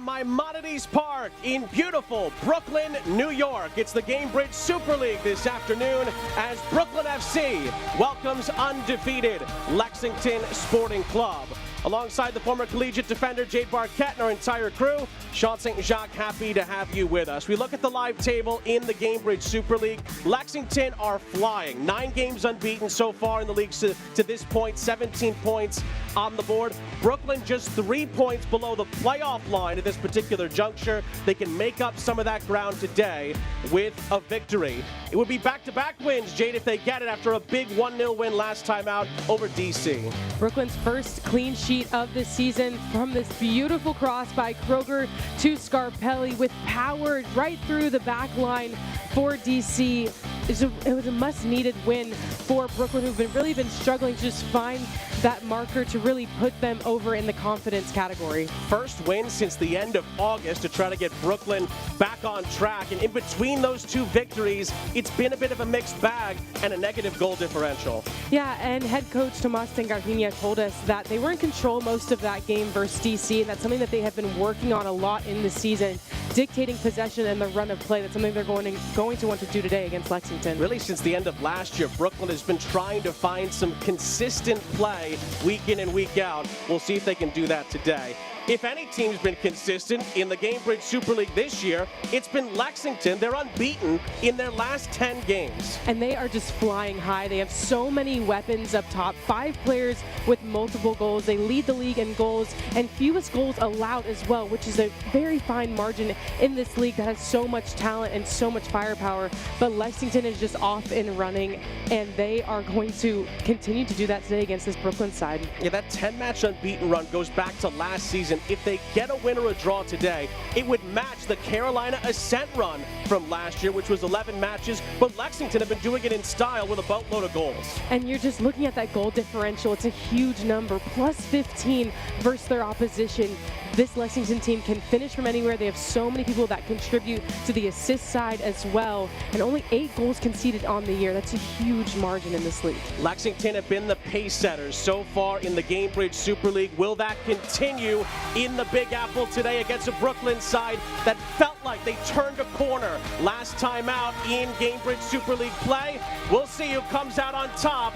Maimonides Park in beautiful Brooklyn, New York. It's the Gamebridge Super League this afternoon as Brooklyn FC welcomes undefeated Lexington Sporting Club. Alongside the former collegiate defender Jade Barquette and our entire crew, Sean St. Jacques, happy to have you with us. We look at the live table in the Gamebridge Super League. Lexington are flying. 9 games unbeaten so far in the league to this point, 17 points on the board. Brooklyn just 3 points below the playoff line at this particular juncture. They can make up some of that ground today with a victory. It would be back-to-back wins, Jade, if they get it after a big 1-0 win last time out over DC. Brooklyn's first clean sheet of the season from this beautiful cross by Kroger to Scarpelli with power right through the back line for DC. It was a much-needed win for Brooklyn, who've really been struggling to just find that marker to really put them over in the confidence category. First win since the end of August to try to get Brooklyn back on track. And in between those 2 victories, it's been a bit of a mixed bag and a negative goal differential. Yeah, and head coach Tomas Tengardinia told us that they were in control most of that game versus DC, and that's something that they have been working on a lot in the season, dictating possession and the run of play. That's something they're going to want to do today against Lexington. Really, since the end of last year, Brooklyn has been trying to find some consistent play week in and week out. We'll see if they can do that today. If any team's been consistent in the Gamebridge Super League this year, it's been Lexington. They're unbeaten in their last 10 games. And they are just flying high. They have so many weapons up top. 5 players with multiple goals. They lead the league in goals and fewest goals allowed as well, which is a very fine margin in this league that has so much talent and so much firepower. But Lexington is just off and running, and they are going to continue to do that today against this Brooklyn side. Yeah, that 10-match unbeaten run goes back to last season. If they get a win or a draw today, it would match the Carolina Ascent run from last year, which was 11 matches, but Lexington have been doing it in style with a boatload of goals. And you're just looking at that goal differential. It's a huge number, plus 15 versus their opposition. This Lexington team can finish from anywhere. They have so many people that contribute to the assist side as well, and only 8 goals conceded on the year. That's a huge margin in this league. Lexington have been the pace setters so far in the Gamebridge Super League. Will that continue in the Big Apple today against a Brooklyn side that felt like they turned a corner last time out in Gamebridge Super League play? We'll see who comes out on top.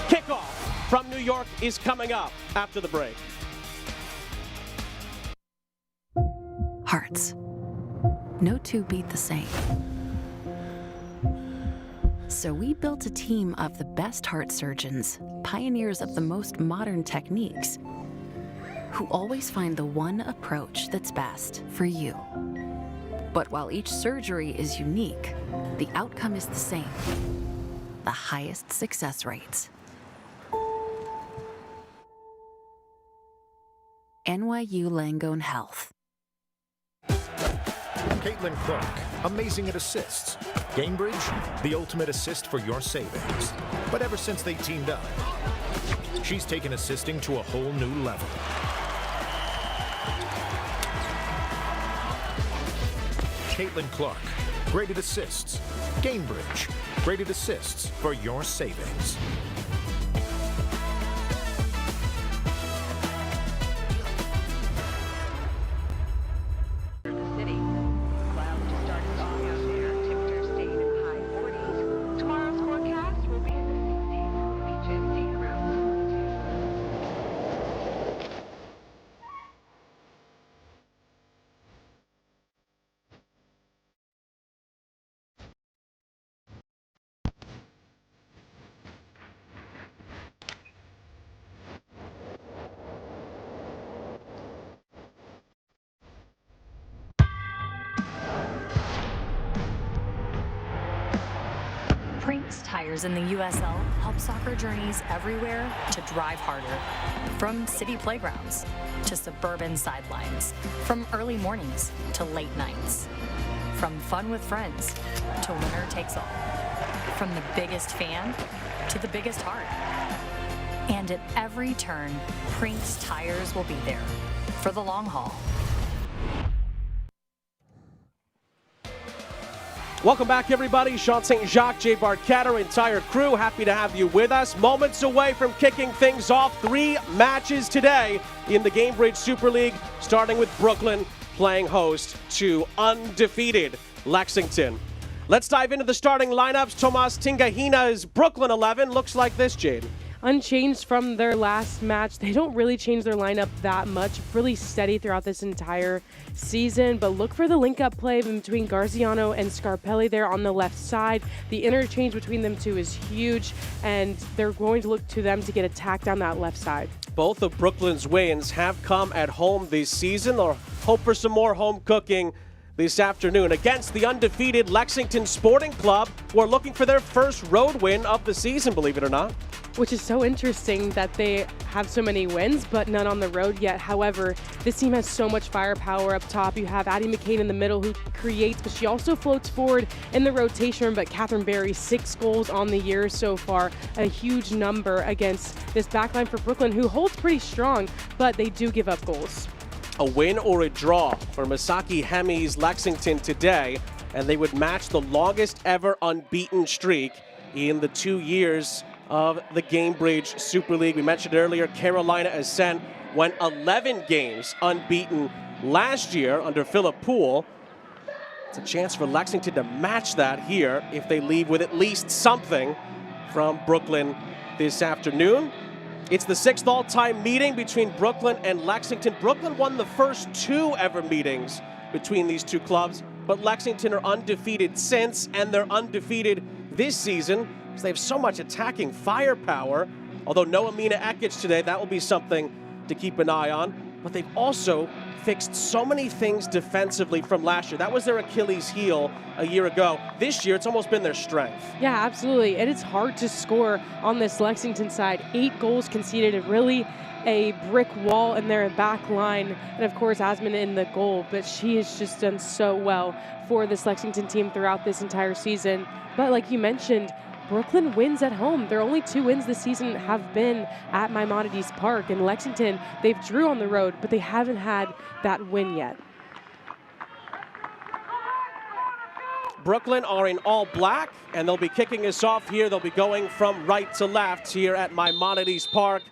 Kickoff from New York is coming up after the break. Hearts. No 2 beat the same. So we built a team of the best heart surgeons, pioneers of the most modern techniques, who always find the one approach that's best for you. But while each surgery is unique, the outcome is the same. The highest success rates. NYU Langone Health. Caitlin Clark, amazing at assists. Gamebridge, the ultimate assist for your savings. But ever since they teamed up, she's taken assisting to a whole new level. Caitlin Clark, great at assists. Gamebridge, great at assists for your savings. Prinks Tires in the USL help soccer journeys everywhere to drive harder. From city playgrounds to suburban sidelines. From early mornings to late nights. From fun with friends to winner takes all. From the biggest fan to the biggest heart. And at every turn, Prinks Tires will be there for the long haul. Welcome back, everybody. Sean St. Jacques, Jade Barquette, our entire crew, happy to have you with us. Moments away from kicking things off. 3 matches today in the Gamebridge Super League, starting with Brooklyn playing host to undefeated Lexington. Let's dive into the starting lineups. Tomas Tingahina's Brooklyn 11 looks like this, Jade. Unchanged from their last match. They don't really change their lineup that much. Really steady throughout this entire season, but look for the link-up play between Garziano and Scarpelli there on the left side. The interchange between them two is huge, and they're going to look to them to get attacked down that left side. Both of Brooklyn's wins have come at home this season. They'll hope for some more home cooking this afternoon against the undefeated Lexington Sporting Club, who are looking for their first road win of the season, believe it or not. Which is so interesting that they have so many wins, but none on the road yet. However, this team has so much firepower up top. You have Addie McCain in the middle who creates, but she also floats forward in the rotation. But Catherine Berry, 6 goals on the year so far, a huge number against this backline for Brooklyn, who holds pretty strong, but they do give up goals. A win or a draw for Misaki Hemi's Lexington today, and they would match the longest ever unbeaten streak in the 2 years of the Gamebridge Super League. We mentioned earlier, Carolina Ascent went 11 games unbeaten last year under Philip Poole. It's a chance for Lexington to match that here if they leave with at least something from Brooklyn this afternoon. It's the 6th all-time meeting between Brooklyn and Lexington. Brooklyn won the first 2 ever meetings between these two clubs, but Lexington are undefeated since, and they're undefeated this season. They have so much attacking firepower. Although no Amina Ekic today, that will be something to keep an eye on. But they've also fixed so many things defensively from last year. That was their Achilles heel a year ago. This year, it's almost been their strength. Yeah, absolutely. And it's hard to score on this Lexington side. 8 goals conceded, and really a brick wall in their back line. And of course, Asman in the goal. But she has just done so well for this Lexington team throughout this entire season. But like you mentioned, Brooklyn wins at home. Their only 2 wins this season have been at Maimonides Park. In Lexington, they've drew on the road, but they haven't had that win yet. Brooklyn are in all black, and they'll be kicking us off here. They'll be going from right to left here at Maimonides Park,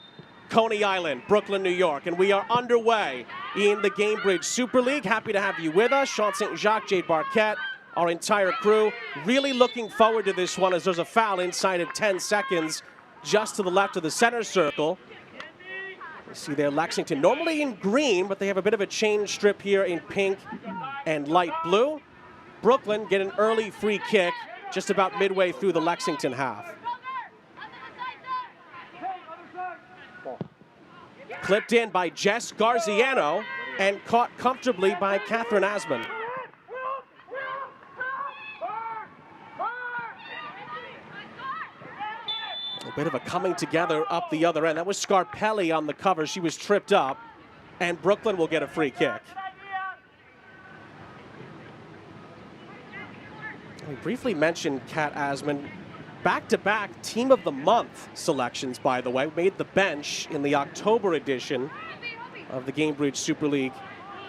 Coney Island, Brooklyn, New York. And we are underway in the Gamebridge Super League. Happy to have you with us. Sean St. Jacques, Jade Barquette, our entire crew. Really looking forward to this one as there's a foul inside of 10 seconds just to the left of the center circle. You see there Lexington, normally in green, but they have a bit of a change strip here in pink and light blue. Brooklyn get an early free kick just about midway through the Lexington half. Clipped in by Jess Garziano and caught comfortably by Catherine Asman. A bit of a coming together up the other end. That was Scarpelli on the cover. She was tripped up, and Brooklyn will get a free kick. We briefly mentioned Kat Asman. Back-to-back Team of the Month selections, by the way. Made the bench in the October edition of the Gamebridge Super League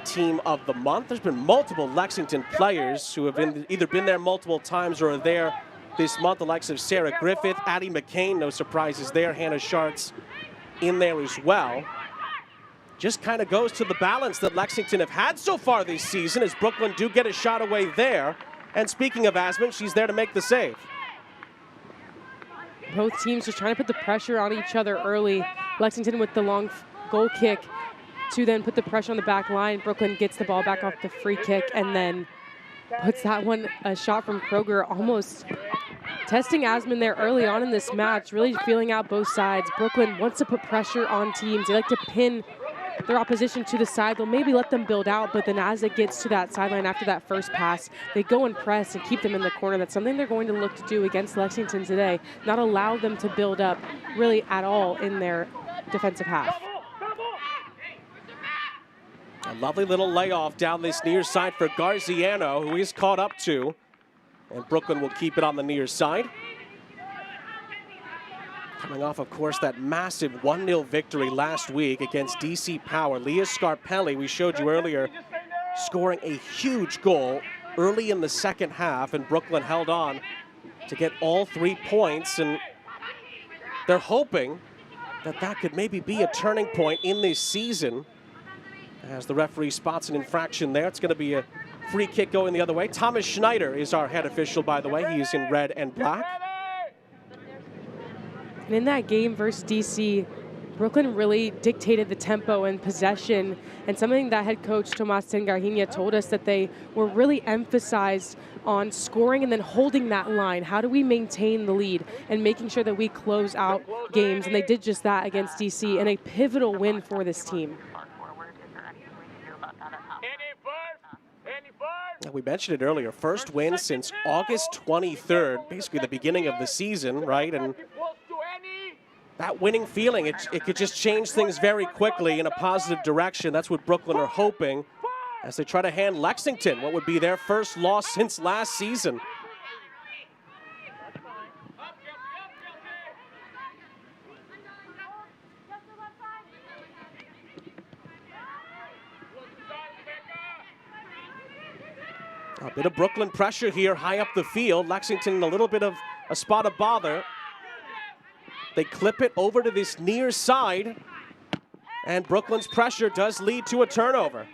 Team of the Month. There's been multiple Lexington players who have either been there multiple times or are there this month, the likes of Sarah Griffith, Addie McCain, no surprises there, Hannah Schartz in there as well. Just kind of goes to the balance that Lexington have had so far this season as Brooklyn do get a shot away there. And speaking of Asman, she's there to make the save. Both teams just trying to put the pressure on each other early. Lexington with the long goal kick to then put the pressure on the back line. Brooklyn gets the ball back off the free kick and then puts that one, a shot from Kroger, almost testing Asman there early on in this match, really feeling out both sides. Brooklyn wants to put pressure on teams. They like to pin their opposition to the side. They'll maybe let them build out, but then as it gets to that sideline after that first pass, they go and press and keep them in the corner. That's something they're going to look to do against Lexington today, not allow them to build up really at all in their defensive half. A lovely little layoff down this near side for Garziano, who he's caught up to. And Brooklyn will keep it on the near side. Coming off, of course, that massive 1-0 victory last week against DC Power. Leah Scarpelli, we showed you earlier, scoring a huge goal early in the second half, and Brooklyn held on to get all 3 points. And they're hoping that that could maybe be a turning point in this season As the referee spots an infraction there, it's going to be a free kick going the other way. Thomas Schneider is our head official, by the way. He is in red and black. And in that game versus DC, Brooklyn really dictated the tempo and possession, and something that head coach Tomas Tengarhinha told us that they were really emphasized on scoring and then holding that line. How do we maintain the lead and making sure that we close out games? And they did just that against DC, and a pivotal win for this team. We mentioned it earlier, first win since August 23rd, basically the beginning of the season, right? And that winning feeling, it could just change things very quickly in a positive direction. That's what Brooklyn are hoping as they try to hand Lexington what would be their first loss since last season. A bit of Brooklyn pressure here high up the field. Lexington in a little bit of a spot of bother. They clip it over to this near side, and Brooklyn's pressure does lead to a turnover.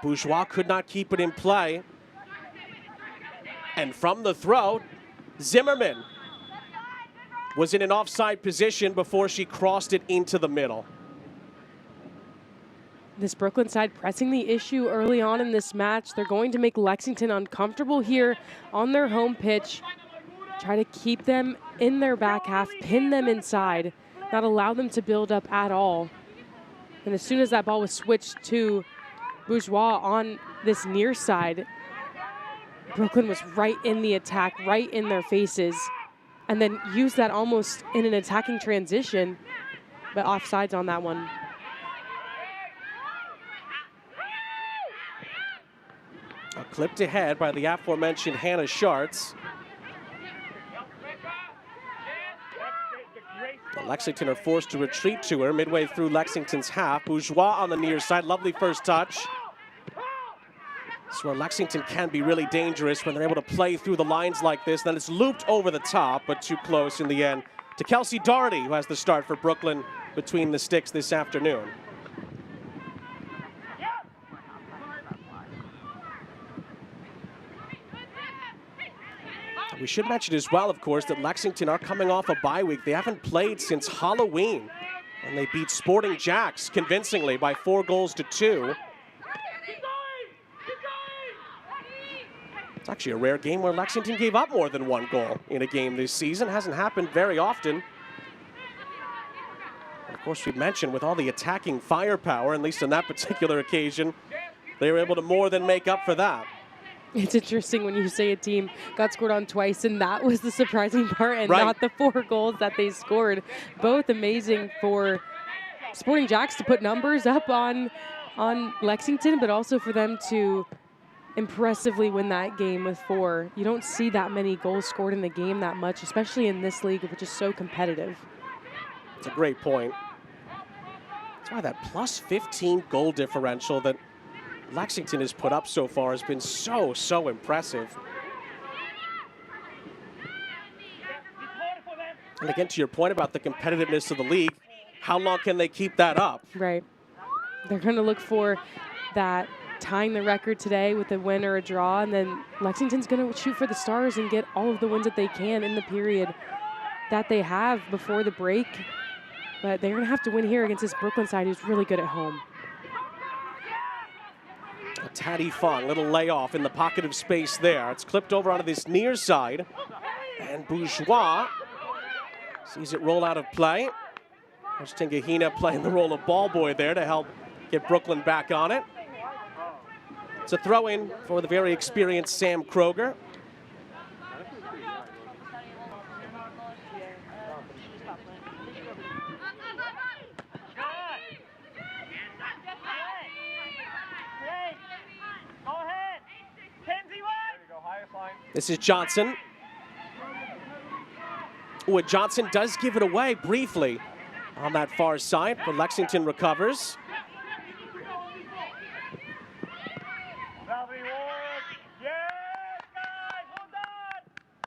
Bourgeois could not keep it in play. And from the throw, Zimmerman was in an offside position before she crossed it into the middle. This Brooklyn side pressing the issue early on in this match. They're going to make Lexington uncomfortable here on their home pitch. Try to keep them in their back half, pin them inside, not allow them to build up at all. And as soon as that ball was switched to Bourgeois on this near side, Brooklyn was right in the attack, right in their faces, and then used that almost in an attacking transition, but offsides on that one. Clipped ahead by the aforementioned Hannah Schartz. Lexington are forced to retreat to her midway through Lexington's half. Bourgeois on the near side, lovely first touch. That's where Lexington can be really dangerous when they're able to play through the lines like this. Then it's looped over the top, but too close in the end to Kelsey Doherty, who has the start for Brooklyn between the sticks this afternoon. We should mention as well, of course, that Lexington are coming off a bye week. They haven't played since Halloween, and they beat Sporting Jacks convincingly by 4-2. It's actually a rare game where Lexington gave up more than one goal in a game this season. Hasn't happened very often. And of course, we mentioned with all the attacking firepower, at least on that particular occasion, they were able to more than make up for that. It's interesting when you say a team got scored on twice, and that was the surprising part, and right, not the 4 goals that they scored. Both amazing for Sporting Jacks to put numbers up on Lexington, but also for them to impressively win that game with 4. You don't see that many goals scored in the game that much, especially in this league, which is so competitive. It's a great point. That's why that plus 15 goal differential that Lexington has put up so far has been so impressive. And again, to your point about the competitiveness of the league, how long can they keep that up? Right. They're going to look for that tying the record today with a win or a draw, and then Lexington's going to shoot for the stars and get all of the wins that they can in the period that they have before the break. But they're going to have to win here against this Brooklyn side who's really good at home. Taddy Fung, little layoff in the pocket of space there. It's clipped over onto this near side. And Bourgeois sees it roll out of play. There's Tengarhinha playing the role of ball boy there to help get Brooklyn back on it. It's a throw-in for the very experienced Sam Kroger. This is Johnson. Ooh, and Johnson does give it away briefly on that far side, but Lexington recovers.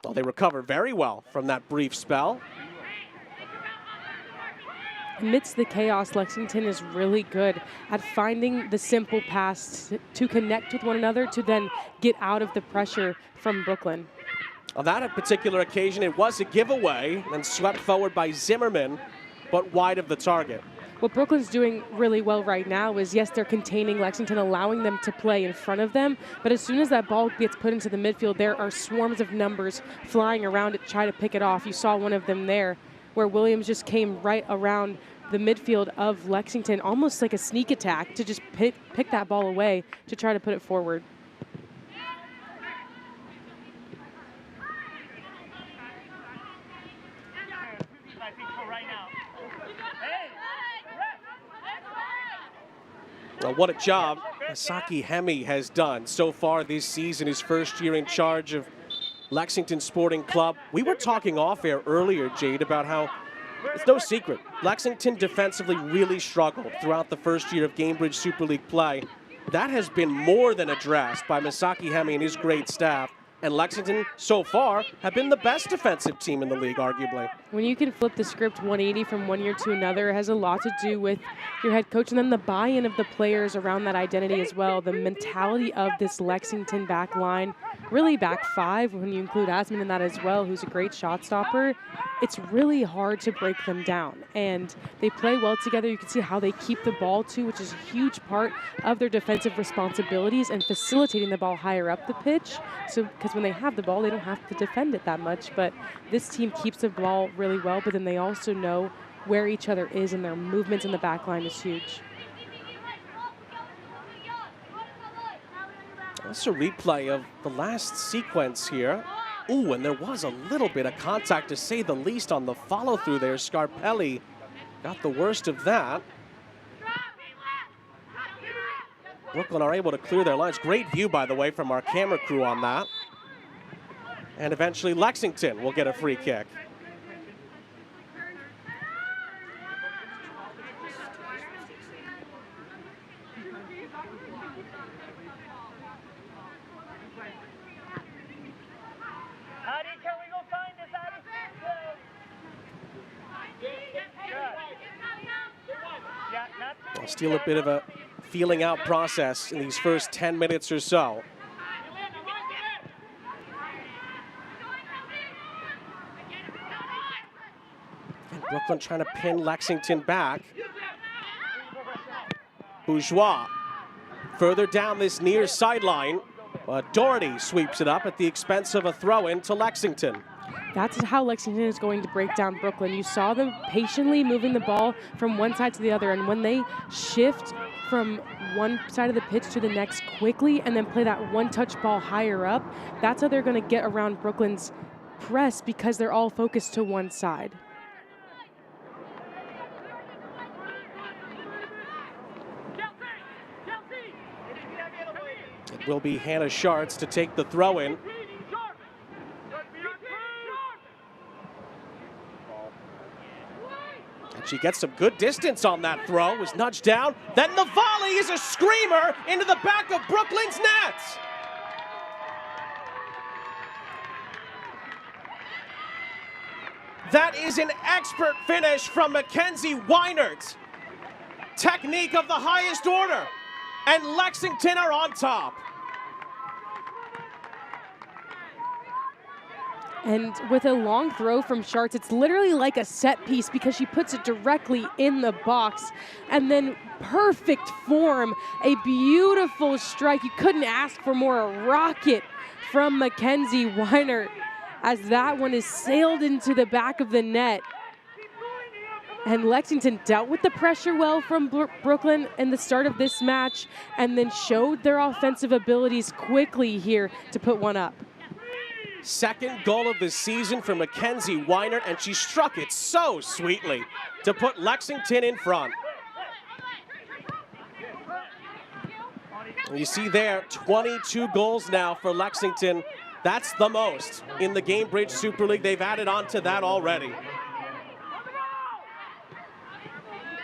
Well, they recover very well from that brief spell. amidst the chaos, Lexington is really good at finding the simple pass to connect with one another to then get out of the pressure from Brooklyn. On that particular occasion, it was a giveaway and swept forward by Zimmerman, but wide of the target. What Brooklyn's doing really well right now is, yes, they're containing Lexington, allowing them to play in front of them, but as soon as that ball gets put into the midfield, there are swarms of numbers flying around it to try to pick it off. You saw one of them there, where Williams just came right around the midfield of Lexington, almost like a sneak attack, to just pick that ball away to try to put it forward. Well, what a job Masaki Hemi has done so far this season, his first year in charge of Lexington Sporting Club. We were talking off air earlier, Jade, about how it's no secret Lexington defensively really struggled throughout the first year of Gamebridge Super League play. That has been more than addressed by Masaki Hemi and his great staff. And Lexington, so far, have been the best defensive team in the league, arguably. When you can flip the script 180 from one year to another, it has a lot to do with your head coach and then the buy-in of the players around that identity as well. The mentality of this Lexington back line, really back five when you include Asman in that as well, who's a great shot stopper. It's really hard to break them down. And they play well together. You can see how they keep the ball too, which is a huge part of their defensive responsibilities and facilitating the ball higher up the pitch. So, because when they have the ball, they don't have to defend it that much. But this team keeps the ball really well, but then they also know where each other is, and their movements in the back line is huge. That's a replay of the last sequence here. Ooh, and there was a little bit of contact, to say the least, on the follow-through there. Scarpelli got the worst of that. Brooklyn are able to clear their lines. Great view, by the way, from our camera crew on that. And eventually Lexington will get a free kick. Still a bit of a feeling out process in these first 10 minutes or so. And Brooklyn trying to pin Lexington back. Bourgeois further down this near sideline. Doherty sweeps it up at the expense of a throw-in to Lexington. That's how Lexington is going to break down Brooklyn. You saw them patiently moving the ball from one side to the other, and when they shift from one side of the pitch to the next quickly and then play that one-touch ball higher up, that's how they're going to get around Brooklyn's press, because they're all focused to one side. It will be Hannah Schartz to take the throw-in. She gets some good distance on that throw, was nudged down. Then the volley is a screamer into the back of Brooklyn's nets. That is an expert finish from Mackenzie Weinert. Technique of the highest order. And Lexington are on top. And with a long throw from Schartz, it's literally like a set piece, because she puts it directly in the box. And then perfect form, a beautiful strike. You couldn't ask for more. A rocket from Mackenzie Weinert, as that one is sailed into the back of the net. And Lexington dealt with the pressure well from Brooklyn in the start of this match, and then showed their offensive abilities quickly here to put one up. Second goal of the season for Mackenzie Weinert, and she struck it so sweetly to put Lexington in front. And you see there, 22 goals now for Lexington. That's the most in the Gamebridge Super League. They've added on to that already.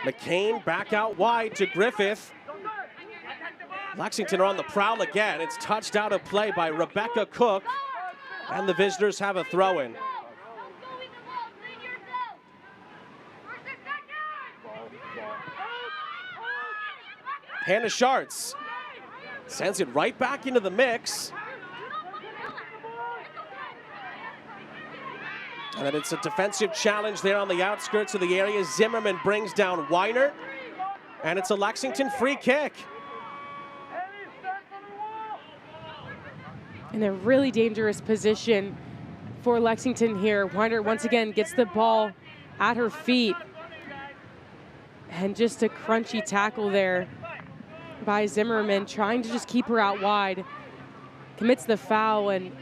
McCain back out wide to Griffith. Lexington are on the prowl again. It's touched out of play by Rebecca Cook. And the visitors have a throw-in. Hannah Schartz sends it right back into the mix. And then it's a defensive challenge there on the outskirts of the area. Zimmerman brings down Weiner. And it's a Lexington free kick. In a really dangerous position for Lexington here. Weiner once again gets the ball at her feet. And just a crunchy tackle there by Zimmerman, trying to just keep her out wide. Commits the foul, and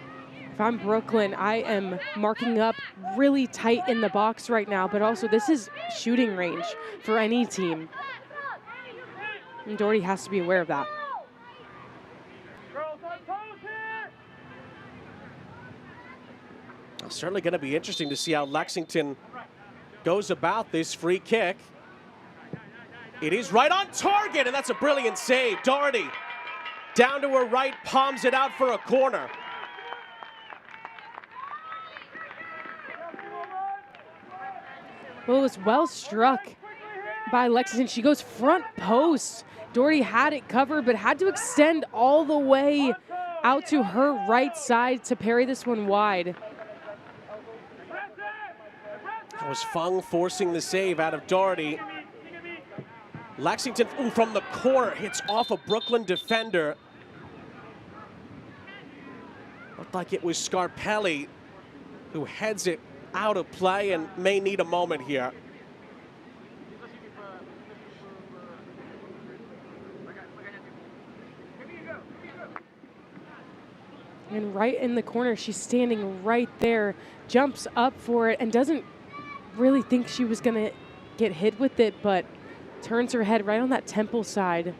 if I'm Brooklyn, I am marking up really tight in the box right now, but also this is shooting range for any team. And Doherty has to be aware of that. It's certainly going to be interesting to see how Lexington goes about this free kick. It is right on target, and that's a brilliant save. Doherty down to her right, palms it out for a corner. Well, it was well struck by Lexington. She goes front post. Doherty had it covered, but had to extend all the way out to her right side to parry this one wide. That was Fung forcing the save out of Doherty. Lexington, from the corner, hits off a Brooklyn defender. Looked like it was Scarpelli who heads it out of play and may need a moment here. And right in the corner, she's standing right there, jumps up for it, and doesn't really think she was gonna get hit with it, but turns her head right on that temple side.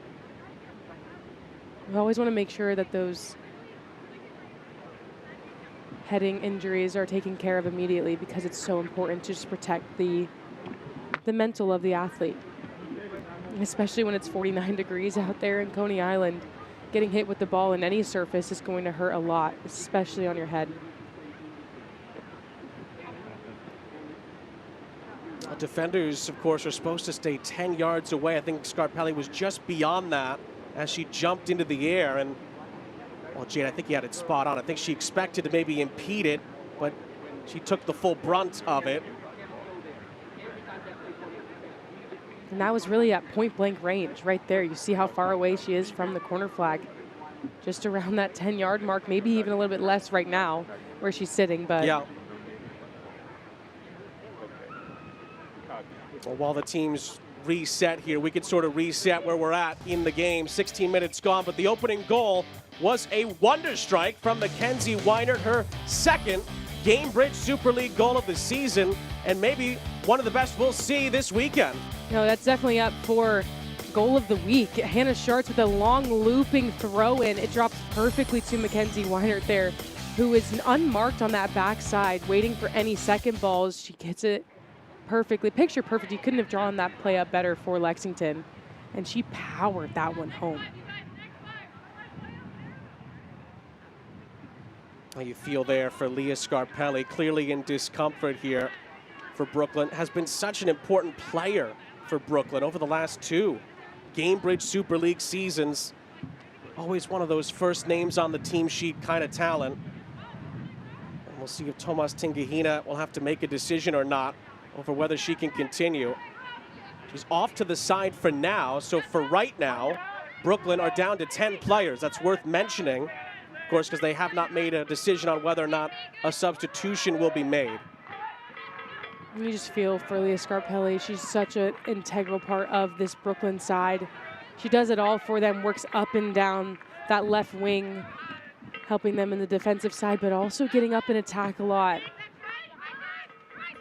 We always want to make sure that those heading injuries are taken care of immediately, because it's so important to just protect the mental of the athlete. Especially when it's 49 degrees out there in Coney Island. Getting hit with the ball in any surface is going to hurt a lot, especially on your head. Defenders, of course, are supposed to stay 10 yards away. I think Scarpelli was just beyond that as she jumped into the air. And, well, Jade, I think you had it spot on. I think she expected to maybe impede it, but she took the full brunt of it. And that was really at point-blank range right there. You see how far away she is from the corner flag. Just around that 10-yard mark, maybe even a little bit less right now where she's sitting. But yeah. Well, while the teams reset here, we could sort of reset where we're at in the game. 16 minutes gone, but the opening goal was a wonder strike from Mackenzie Weiner, her second Gamebridge Super League goal of the season, and maybe one of the best we'll see this weekend. No, that's definitely up for goal of the week. Hannah Schartz with a long looping throw in. It drops perfectly to Mackenzie Weiner there, who is unmarked on that backside, waiting for any second balls. She gets it perfectly, picture perfect. You couldn't have drawn that play up better for Lexington, and she powered that one home. Well, you feel there for Leah Scarpelli, clearly in discomfort here for Brooklyn. Has been such an important player for Brooklyn over the last two Gamebridge Super League seasons. Always one of those first names on the team sheet kind of talent. And we'll see if Tomas Tingahina will have to make a decision or not over whether she can continue. She's off to the side for now, so for right now, Brooklyn are down to 10 players. That's worth mentioning, of course, because they have not made a decision on whether or not a substitution will be made. You just feel for Leah Scarpelli. She's such an integral part of this Brooklyn side. She does it all for them, works up and down that left wing, helping them in the defensive side, but also getting up and attack a lot.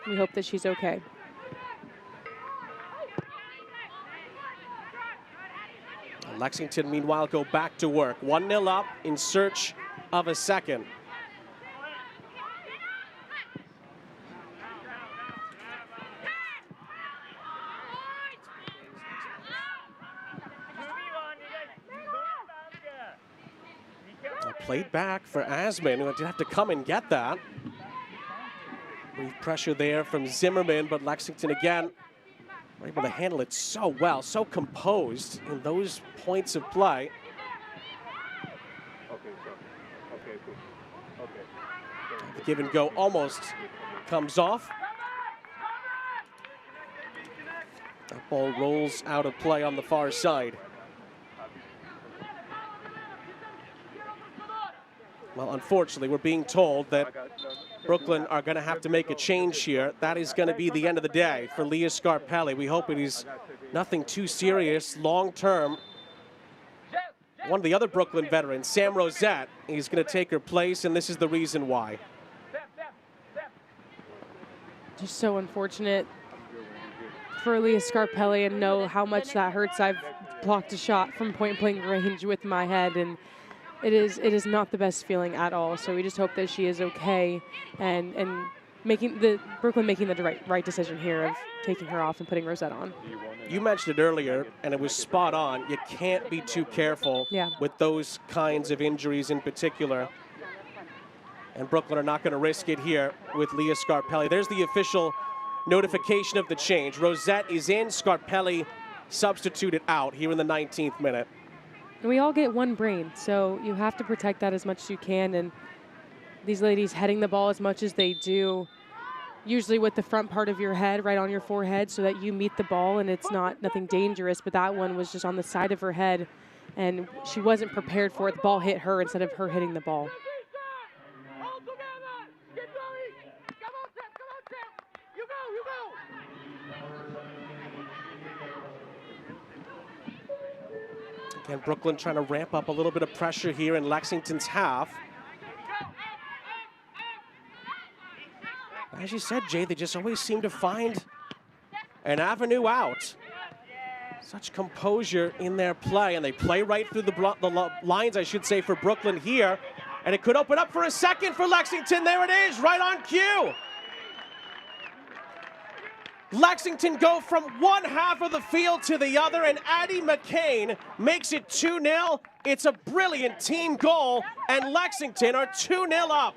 We hope that she's okay. Lexington, meanwhile, go back to work. 1-0 up in search of a second. Played back for Asman, who did have to come and get that. Brief pressure there from Zimmerman, but Lexington again able to handle it so well, so composed in those points of play. The give and go almost comes off. That ball rolls out of play on the far side. Well, unfortunately, we're being told that Brooklyn are going to have to make a change here. That is going to be the end of the day for Leah Scarpelli. We hope it is nothing too serious long-term. One of the other Brooklyn veterans, Sam Rosette, is going to take her place, and this is the reason why. Just so unfortunate for Leah Scarpelli, and know how much that hurts. I've blocked a shot from point-blank range with my head, and it is not the best feeling at all. So we just hope that she is okay, and Brooklyn making the right decision here of taking her off and putting Rosette on. You mentioned it earlier, and it was spot on. You can't be too careful with those kinds of injuries in particular. And Brooklyn are not going to risk it here with Leah Scarpelli. There's the official notification of the change. Rosette is in, Scarpelli substituted out here in the 19th minute. And we all get one brain, so you have to protect that as much as you can. And these ladies heading the ball as much as they do, usually with the front part of your head right on your forehead so that you meet the ball and it's nothing dangerous. But that one was just on the side of her head, and she wasn't prepared for it. The ball hit her instead of her hitting the ball. Again, Brooklyn trying to ramp up a little bit of pressure here in Lexington's half. As you said, Jay, they just always seem to find an avenue out. Such composure in their play, and they play right through the lines, I should say, for Brooklyn here. And it could open up for a second for Lexington. There it is, right on cue. Lexington go from one half of the field to the other, and Addie McCain makes it 2-0. It's a brilliant team goal, and Lexington are 2-0 up.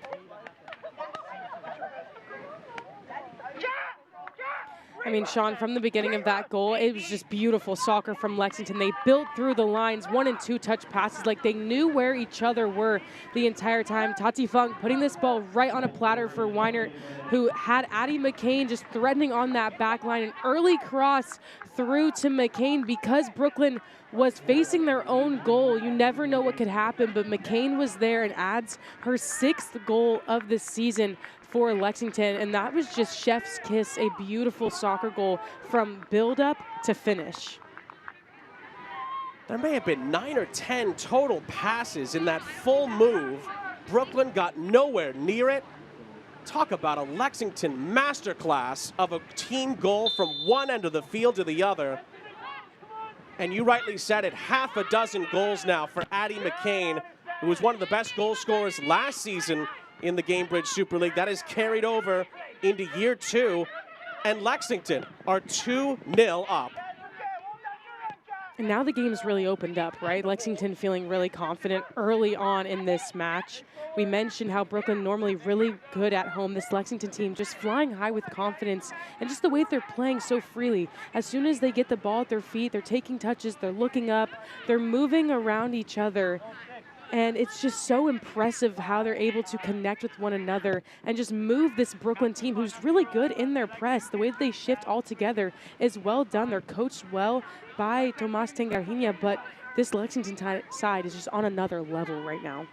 I mean, Sean, from the beginning of that goal, it was just beautiful soccer from Lexington. They built through the lines, 1- and 2-touch passes, like they knew where each other were the entire time. Tati Funk putting this ball right on a platter for Weinert, who had Addie McCain just threatening on that back line. An early cross through to McCain because Brooklyn was facing their own goal. You never know what could happen, but McCain was there and adds her 6th goal of the season for Lexington, and that was just chef's kiss, a beautiful soccer goal from build-up to finish. There may have been 9 or 10 total passes in that full move. Brooklyn got nowhere near it. Talk about a Lexington masterclass of a team goal from one end of the field to the other. And you rightly said it, half a dozen goals now for Addie McCain, who was one of the best goal scorers last season in the Gamebridge Super League. That is carried over into year 2, and Lexington are 2-0 up. And now the game's really opened up, right? Lexington feeling really confident early on in this match. We mentioned how Brooklyn normally really good at home. This Lexington team just flying high with confidence, and just the way they're playing so freely. As soon as they get the ball at their feet, they're taking touches, they're looking up, they're moving around each other. And it's just so impressive how they're able to connect with one another and just move this Brooklyn team, who's really good in their press. The way that they shift all together is well done. They're coached well by Tomas Tengarhinha, but this Lexington side is just on another level right now.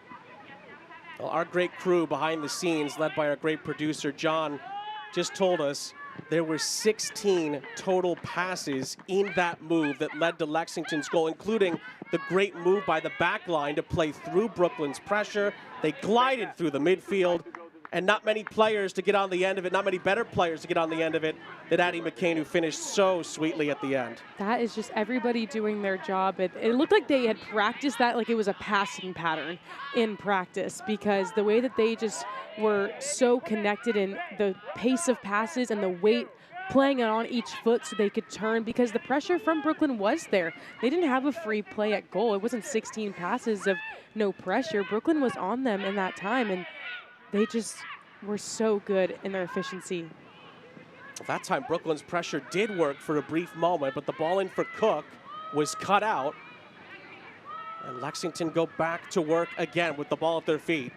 Well, our great crew behind the scenes, led by our great producer, John, just told us there were 16 total passes in that move that led to Lexington's goal, including the great move by the back line to play through Brooklyn's pressure. They glided through the midfield, and not many players to get on the end of it, not many better players to get on the end of it than Addie McCain, who finished so sweetly at the end. That is just everybody doing their job. It looked like they had practiced that like it was a passing pattern in practice, because the way that they just were so connected in the pace of passes and the weight playing it on each foot so they could turn, because the pressure from Brooklyn was there. They didn't have a free play at goal. It wasn't 16 passes of no pressure. Brooklyn was on them in that time, and they just were so good in their efficiency. That time Brooklyn's pressure did work for a brief moment, but the ball in for Cook was cut out. And Lexington go back to work again with the ball at their feet.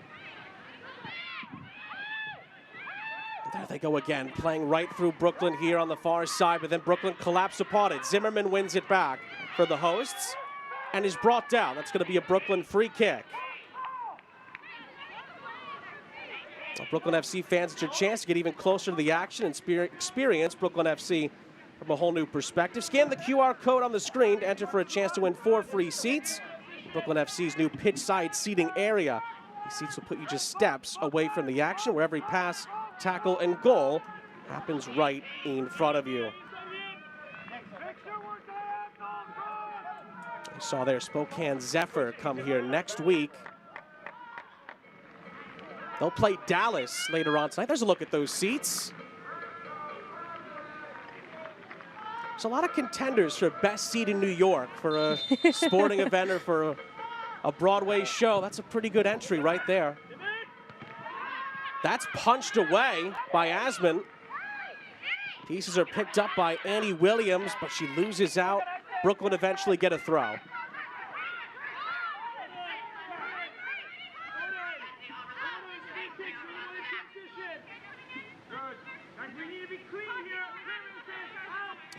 There they go again, playing right through Brooklyn here on the far side, but then Brooklyn collapse upon it. Zimmerman wins it back for the hosts and is brought down. That's going to be a Brooklyn free kick. Well, Brooklyn FC fans, it's your chance to get even closer to the action and experience Brooklyn FC from a whole new perspective. Scan the QR code on the screen to enter for a chance to win 4 free seats. Brooklyn FC's new pitch side seating area. These seats will put you just steps away from the action, where every pass, tackle, and goal happens right in front of you. We saw there Spokane Zephyr come here next week. They'll play Dallas later on tonight. There's a look at those seats. There's a lot of contenders for best seat in New York for a sporting event or for a Broadway show. That's a pretty good entry right there. That's punched away by Asman. Pieces are picked up by Annie Williams, but she loses out. Brooklyn eventually get a throw.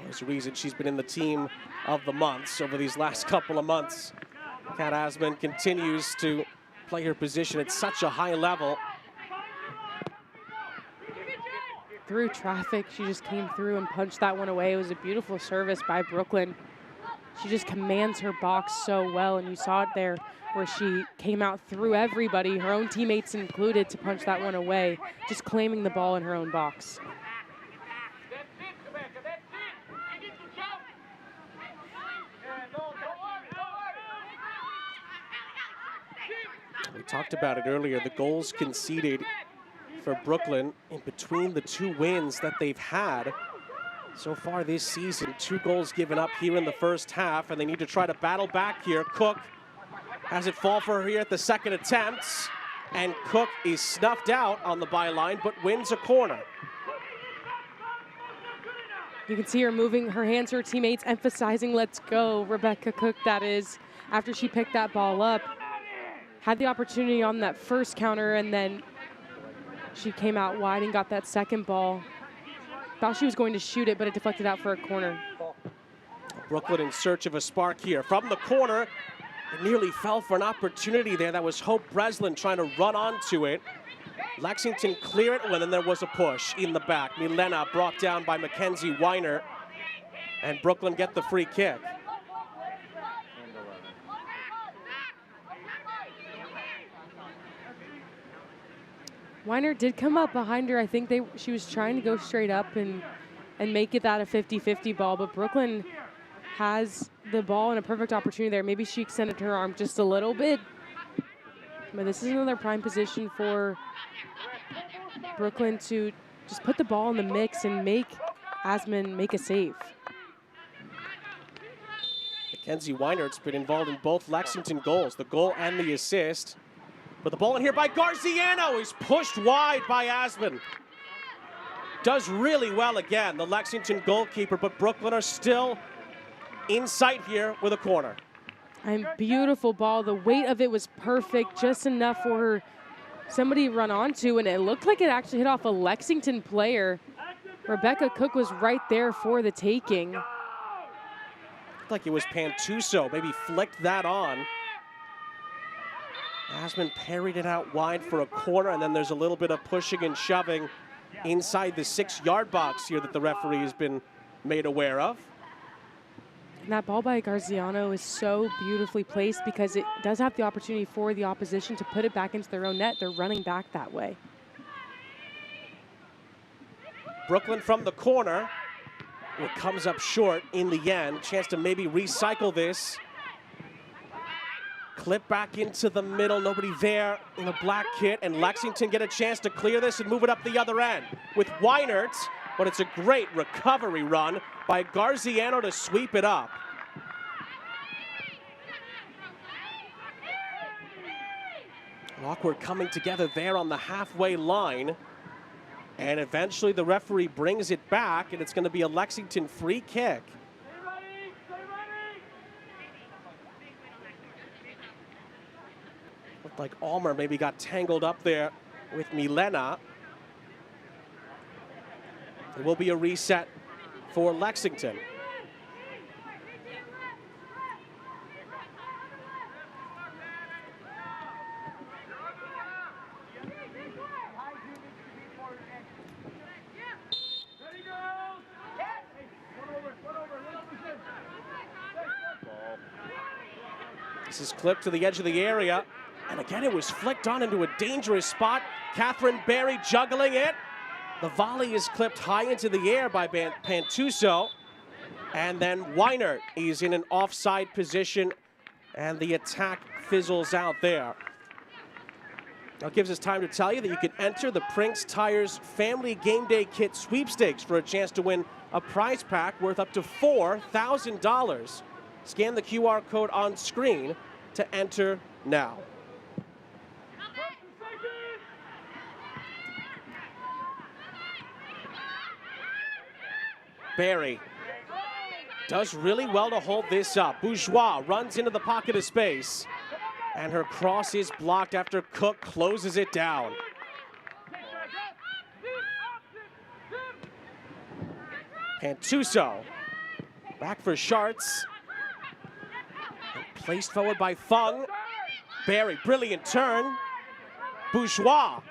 There's a reason she's been in the team of the months over these last couple of months. Kat Asman continues to play her position at such a high level. Through traffic, she just came through and punched that one away. It was a beautiful service by Brooklyn. She just commands her box so well, and you saw it there where she came out through everybody, her own teammates included, to punch that one away, just claiming the ball in her own box. We talked about it earlier, the goals conceded for Brooklyn in between the 2 wins that they've had so far this season. 2 goals given up here in the first half, and they need to try to battle back here. Cook has it fall for her here at the second attempt, and Cook is snuffed out on the byline, but wins a corner. You can see her moving her hands to her teammates, emphasizing, let's go. Rebecca Cook, that is, after she picked that ball up. Had the opportunity on that first counter, and then she came out wide and got that second ball. Thought she was going to shoot it, but it deflected out for a corner. Brooklyn in search of a spark here. From the corner, it nearly fell for an opportunity there. That was Hope Breslin trying to run onto it. Lexington clear it, and then there was a push in the back. Milena brought down by Mackenzie Weiner, and Brooklyn get the free kick. Weiner did come up behind her. I think she was trying to go straight up and make it that a 50-50 ball, but Brooklyn has the ball and a perfect opportunity there. Maybe she extended her arm just a little bit, but this is another prime position for Brooklyn to just put the ball in the mix and make Asman make a save. Mackenzie Weinert's been involved in both Lexington goals, the goal and the assist. But the ball in here by Garziano is pushed wide by Asman. Does really well again, the Lexington goalkeeper, but Brooklyn are still in sight here with a corner. And beautiful ball. The weight of it was perfect, just enough for her somebody run onto, and it looked like it actually hit off a Lexington player. Rebecca Cook was right there for the taking. Looked like it was Pantuso, maybe flicked that on. Asman parried it out wide for a corner, and then there's a little bit of pushing and shoving inside the 6-yard box here that the referee has been made aware of. And that ball by Garziano is so beautifully placed because it does have the opportunity for the opposition to put it back into their own net. They're running back that way. Brooklyn from the corner. It comes up short in the end. Chance to maybe recycle this. Clip back into the middle, nobody there in a black kit, and Lexington get a chance to clear this and move it up the other end with Weinert, but it's a great recovery run by Garziano to sweep it up. Awkward coming together there on the halfway line, And eventually the referee brings it back, and it's going to be a Lexington free kick. Looked like Almer maybe got tangled up there with Milena. It will be a reset for Lexington. This is clipped to the edge of the area. And again, it was flicked on into a dangerous spot. Catherine Berry juggling it. The volley is clipped high into the air by Pantuso. And then Weinert is in an offside position, and the attack fizzles out there. Now, it gives us time to tell you that you can enter the Prinks Tires Family Game Day Kit sweepstakes for a chance to win a prize pack worth up to $4,000. Scan the QR code on screen to enter now. Berry does really well to hold this up. Bourgeois runs into the pocket of space, and her cross is blocked after Cook closes it down. Pantuso back for Schartz. Placed forward by Fung. Berry, brilliant turn. Bourgeois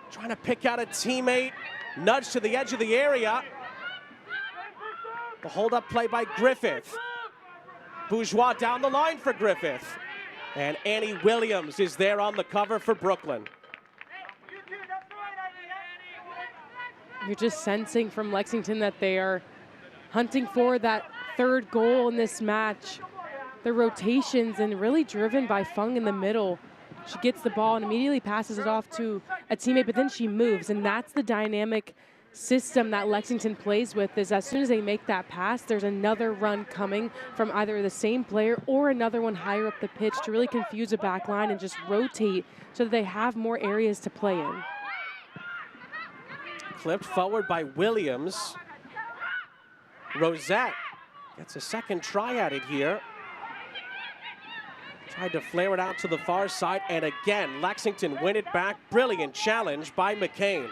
trying to pick out a teammate. Nudge to the edge of the area. The hold-up play by Griffith. Bourgeois down the line for Griffith. And Annie Williams is there on the cover for Brooklyn. You're just sensing from Lexington that they are hunting for that third goal in this match. The rotations and really driven by Fung in the middle. She gets the ball and immediately passes it off to a teammate, but then she moves, and that's the dynamic system that Lexington plays with, is as soon as they make that pass, there's another run coming from either the same player or another one higher up the pitch to really confuse a back line and just rotate so that they have more areas to play in. Clipped forward by Williams. Rosette gets a second try at it here. Tried to flare it out to the far side, and again, Lexington win it back. Brilliant challenge by McCain.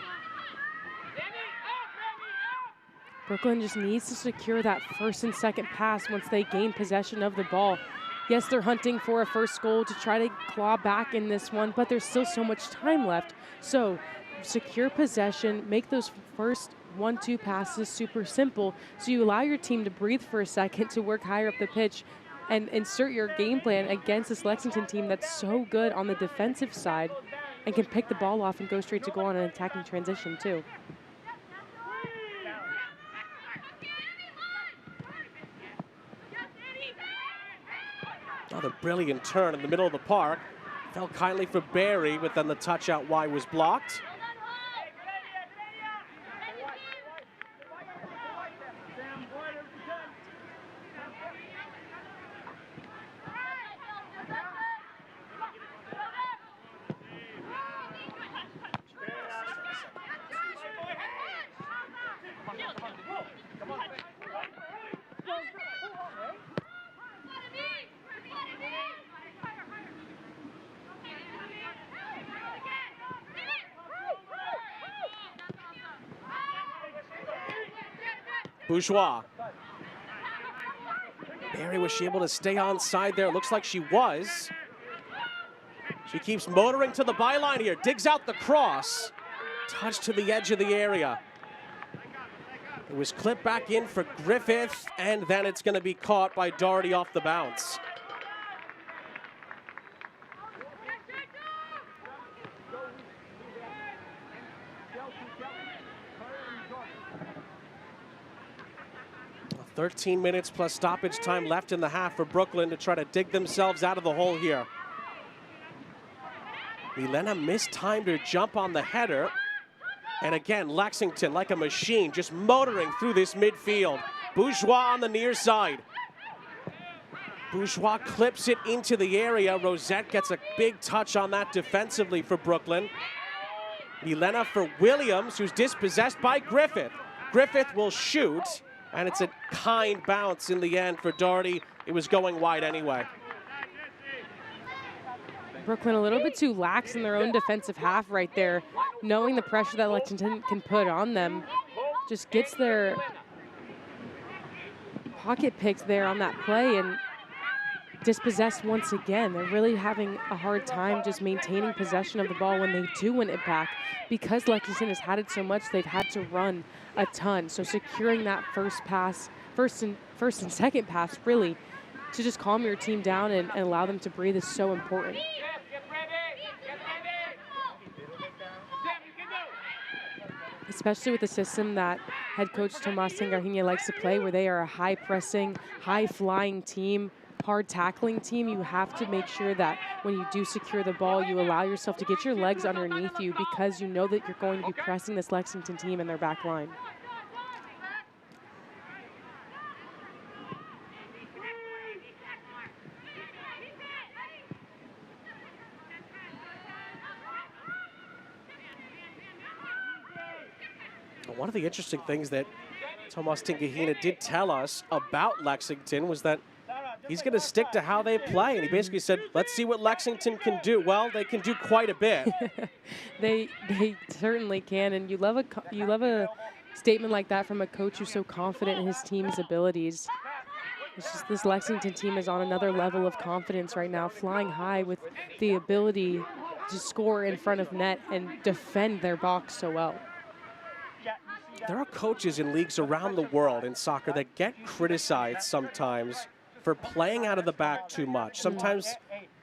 Brooklyn just needs to secure that first and second pass once they gain possession of the ball. Yes, they're hunting for a first goal to try to claw back in this one, but there's still so much time left. So secure possession, make those first 1-2 passes super simple, so you allow your team to breathe for a second, to work higher up the pitch, and insert your game plan against this Lexington team that's so good on the defensive side and can pick the ball off and go straight to goal on an attacking transition too. Another brilliant turn in the middle of the park. Fell kindly for Berry, but then the touch out wide was blocked. Bourgeois. Berry, was she able to stay onside there? It looks like she was. She keeps motoring to the byline here, digs out the cross. Touch to the edge of the area. It was clipped back in for Griffith, and then it's going to be caught by Doherty off the bounce. Well, 13 minutes plus stoppage time left in the half for Brooklyn to try to dig themselves out of the hole here. Milena mistimed her jump on the header. And again, Lexington, like a machine, just motoring through this midfield. Bourgeois on the near side. Bourgeois clips it into the area. Rosette gets a big touch on that defensively for Brooklyn. Milena for Williams, who's dispossessed by Griffith. Griffith will shoot, and it's a kind bounce in the end for Doherty. It was going wide anyway. Brooklyn a little bit too lax in their own defensive half right there, knowing the pressure that Lexington can put on them. Just gets their pocket picks there on that play and dispossessed once again. They're really having a hard time just maintaining possession of the ball when they do win it back. Because Lexington has had it so much, they've had to run a ton. So securing that first and second pass, really, to just calm your team down and allow them to breathe is so important. Especially with the system that head coach Tomas Tengarhine likes to play, where they are a high-pressing, high-flying team, hard-tackling team. You have to make sure that when you do secure the ball, you allow yourself to get your legs underneath you, because you know that you're going to be pressing this Lexington team in their back line. One of the interesting things that Tomas Tengarhine did tell us about Lexington was that he's going to stick to how they play. And he basically said, let's see what Lexington can do. Well, they can do quite a bit. They certainly can. And you love a statement like that from a coach who's so confident in his team's abilities. It's just this Lexington team is on another level of confidence right now, flying high with the ability to score in front of net and defend their box so well. There are coaches in leagues around the world in soccer that get criticized sometimes for playing out of the back too much. Sometimes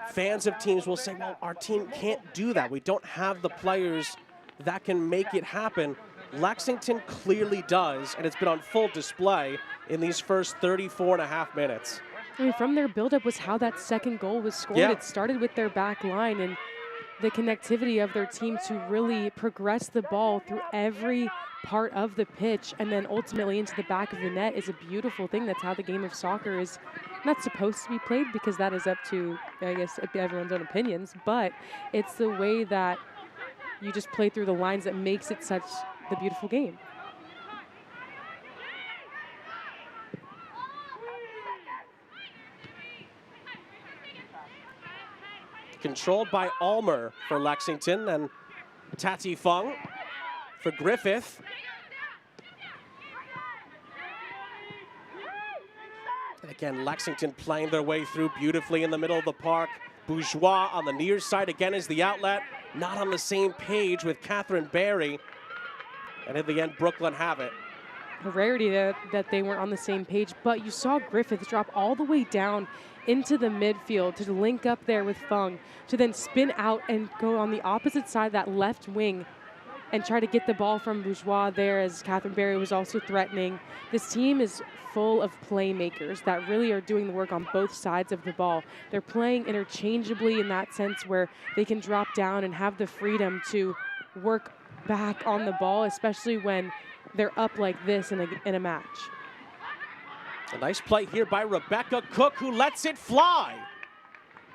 fans of teams will say, well, our team can't do that. We don't have the players that can make it happen. Lexington clearly does, and it's been on full display in these first 34.5 minutes. I mean, from their buildup was how that second goal was scored. Yeah. It started with their back line and the connectivity of their team to really progress the ball through every part of the pitch and then ultimately into the back of the net is a beautiful thing. That's how the game of soccer is not supposed to be played, because that is up to, I guess, everyone's own opinions, but it's the way that you just play through the lines that makes it such the beautiful game. Controlled by Ulmer for Lexington, and Tati Fung for Griffith. And again, Lexington playing their way through beautifully in the middle of the park. Bourgeois on the near side again is the outlet. Not on the same page with Catherine Barry. And in the end, Brooklyn have it. A rarity that they weren't on the same page, but you saw Griffith drop all the way down into the midfield to link up there with Fung, to then spin out and go on the opposite side, that left wing, and try to get the ball from Bourgeois there, as Catherine Barry was also threatening. This team is full of playmakers that really are doing the work on both sides of the ball. They're playing interchangeably in that sense, where they can drop down and have the freedom to work back on the ball, especially when they're up like this in a match. A nice play here by Rebecca Cook, who lets it fly.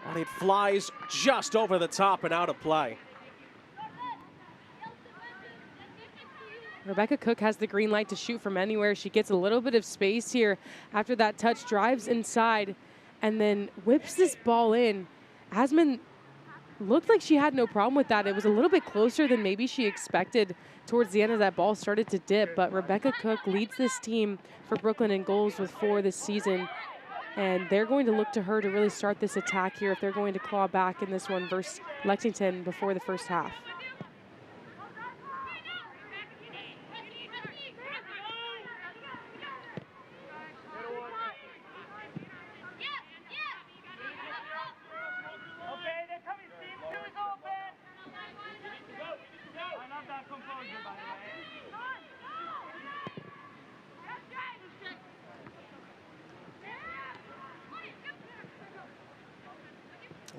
And it flies just over the top and out of play. Rebecca Cook has the green light to shoot from anywhere. She gets a little bit of space here after that touch, drives inside, and then whips this ball in. Asman looked like she had no problem with that. It was a little bit closer than maybe she expected towards the end as that ball started to dip, but Rebecca Cook leads this team for Brooklyn in goals with 4 this season, and they're going to look to her to really start this attack here if they're going to claw back in this one versus Lexington before the first half.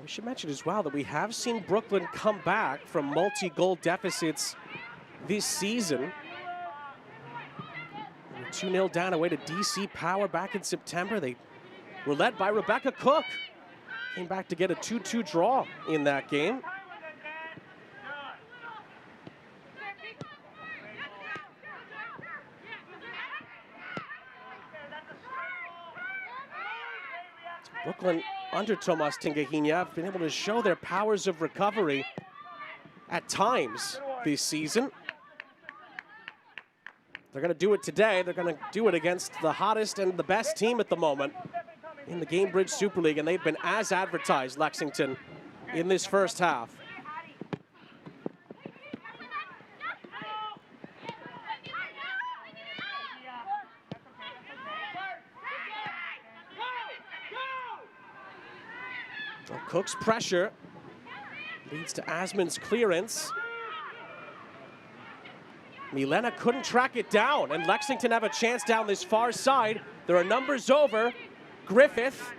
We should mention as well that we have seen Brooklyn come back from multi-goal deficits this season. 2-0 down away to DC Power back in September. They were led by Rebecca Cook. Came back to get a 2-2 draw in that game. Brooklyn, under Tomas Tingahinha, have been able to show their powers of recovery at times this season. They're going to do it today. They're going to do it against the hottest and the best team at the moment in the Gamebridge Super League, and they've been as advertised, Lexington, in this first half. Well, Cook's pressure leads to Asman's clearance. Milena couldn't track it down, and Lexington have a chance down this far side. There are numbers over. Griffith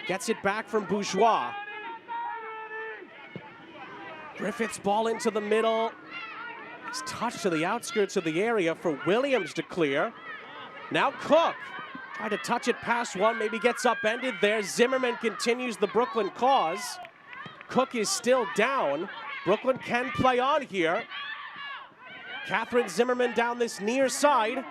gets it back from Bourgeois. Griffith's ball into the middle. It's touched to the outskirts of the area for Williams to clear. Now Cook tried to touch it past one, maybe gets upended there. Zimmerman continues the Brooklyn cause. Cook is still down. Brooklyn can play on here. Catherine Zimmerman down this near side.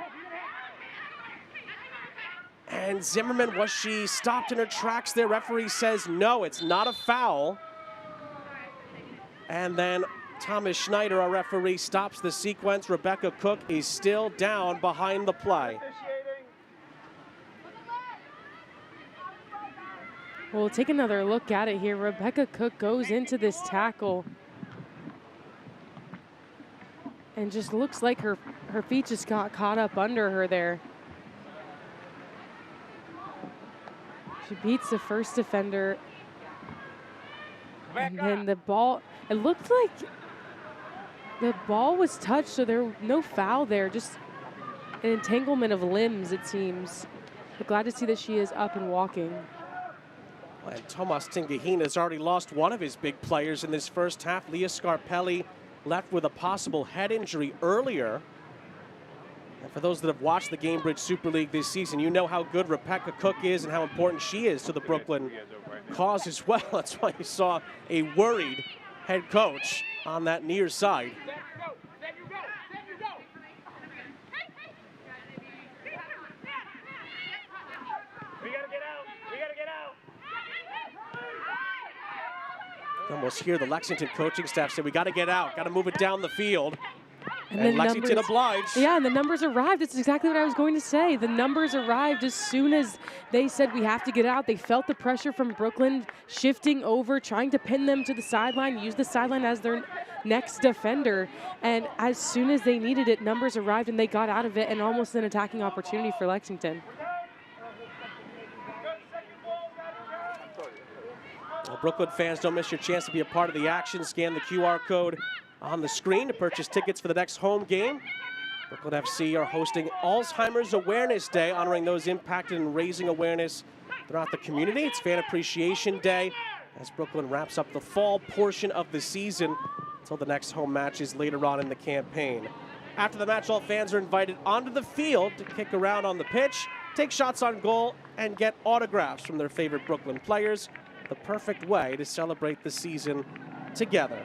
And Zimmerman, was she stopped in her tracks there? Referee says no, it's not a foul. And then Thomas Schneider, our referee, stops the sequence. Rebecca Cook is still down behind the play. We'll take another look at it here. Rebecca Cook goes into this tackle and just looks like her feet just got caught up under her there. She beats the first defender. And then the ball, it looked like the ball was touched, so there was no foul there, just an entanglement of limbs, it seems. But glad to see that she is up and walking. And Tomas Tingahinha has already lost one of his big players in this first half. Leah Scarpelli left with a possible head injury earlier. And for those that have watched the Gamebridge Super League this season, you know how good Rebecca Cook is and how important she is to the Brooklyn cause as well. That's why you saw a worried head coach on that near side. You almost hear the Lexington coaching staff say, we got to get out, got to move it down the field. And Lexington obliged. Yeah, and the numbers arrived. That's exactly what I was going to say. The numbers arrived as soon as they said we have to get out. They felt the pressure from Brooklyn shifting over, trying to pin them to the sideline, use the sideline as their next defender. And as soon as they needed it, numbers arrived and they got out of it, and almost an attacking opportunity for Lexington. Well, Brooklyn fans, don't miss your chance to be a part of the action. Scan the QR code on the screen to purchase tickets for the next home game. Brooklyn FC are hosting Alzheimer's Awareness Day, honoring those impacted and raising awareness throughout the community. It's Fan Appreciation Day as Brooklyn wraps up the fall portion of the season until the next home matches later on in the campaign. After the match, all fans are invited onto the field to kick around on the pitch, take shots on goal, and get autographs from their favorite Brooklyn players. The perfect way to celebrate the season together.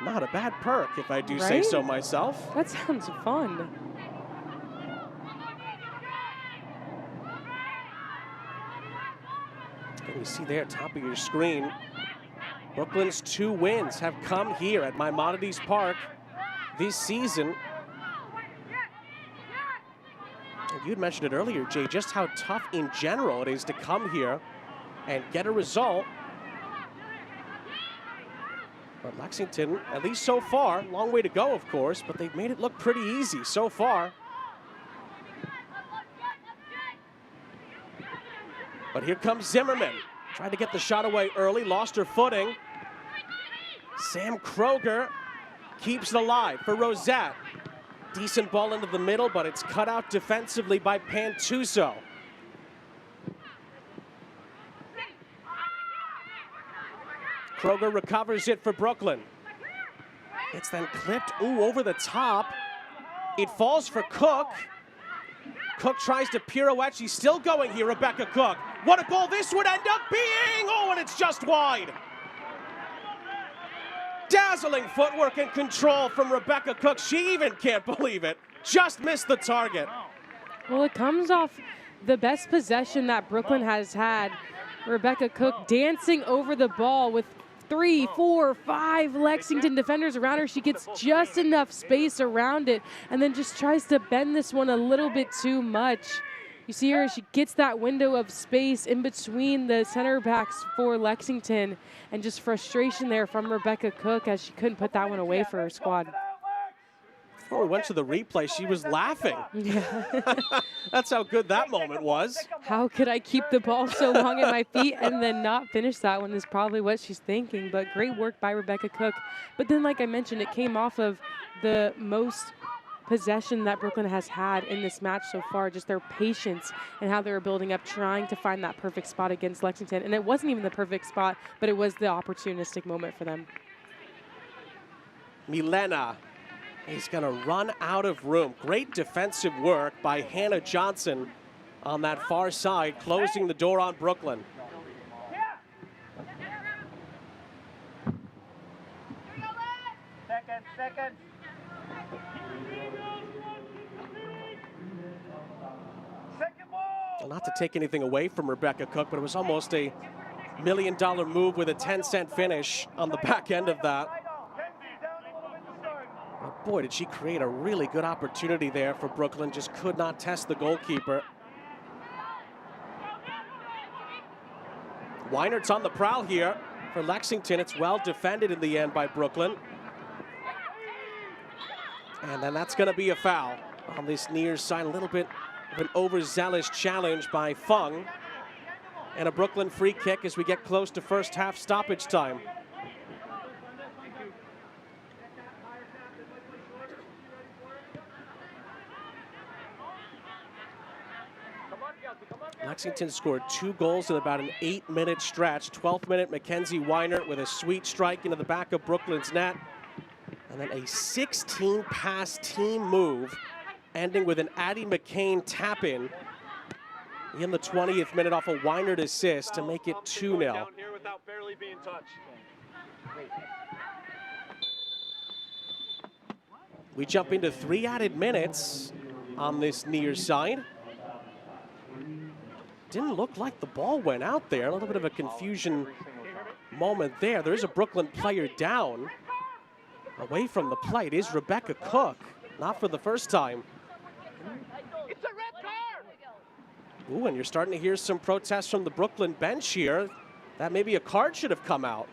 Not a bad perk, if I do say so myself. That sounds fun. And you see there, top of your screen, Brooklyn's 2 wins have come here at Maimonides Park this season. And you'd mentioned it earlier, Jay, just how tough in general it is to come here and get a result. But Lexington, at least so far, long way to go, of course, but they've made it look pretty easy so far. But here comes Zimmerman. Tried to get the shot away early, lost her footing. Sam Kroger keeps it alive for Rosette. Decent ball into the middle, but it's cut out defensively by Pantuso. Kroger recovers it for Brooklyn. It's then clipped, over the top. It falls for Cook. Cook tries to pirouette. She's still going here, Rebecca Cook. What a goal this would end up being! Oh, and it's just wide. Dazzling footwork and control from Rebecca Cook. She even can't believe it. just missed the target. Well, it comes off the best possession that Brooklyn has had. Rebecca Cook dancing over the ball with 3, 4, 5 Lexington defenders around her. She gets just enough space around it and then just tries to bend this one a little bit too much. You see her, she gets that window of space in between the center backs for Lexington, and just frustration there from Rebecca Cook as she couldn't put that one away for her squad. Before we went to the replay, she was laughing. Yeah. That's how good that moment was. How could I keep the ball so long at my feet and then not finish that one is probably what she's thinking, but great work by Rebecca Cook. But then, like I mentioned, it came off of the most possession that Brooklyn has had in this match so far, just their patience and how they were building up, trying to find that perfect spot against Lexington. And it wasn't even the perfect spot, but it was the opportunistic moment for them. Milena is going to run out of room. Great defensive work by Hannah Johnson on that far side, closing the door on Brooklyn. Second. Well, not to take anything away from Rebecca Cook, but it was almost a $1 million move with a 10-cent finish on the back end of that. But boy, did she create a really good opportunity there for Brooklyn. Just could not test the goalkeeper. Weinert's on the prowl here for Lexington. It's well defended in the end by Brooklyn. And then that's going to be a foul on this near side. A little bit of an overzealous challenge by Fung. And a Brooklyn free kick as we get close to first half stoppage time. Lexington scored 2 goals in about an 8-minute stretch. 12th minute, Mackenzie Weinert with a sweet strike into the back of Brooklyn's net. And then a 16-pass team move, ending with an Addie McCain tap-in in the 20th minute off a Weinert assist to make it 2-0. We jump into 3 added minutes on this near side. Didn't look like the ball went out there. A little bit of a confusion moment there. There is a Brooklyn player down. Away from the play, it is Rebecca Cook. Not for the first time. It's a red card! Ooh, and you're starting to hear some protests from the Brooklyn bench here. That maybe a card should have come out.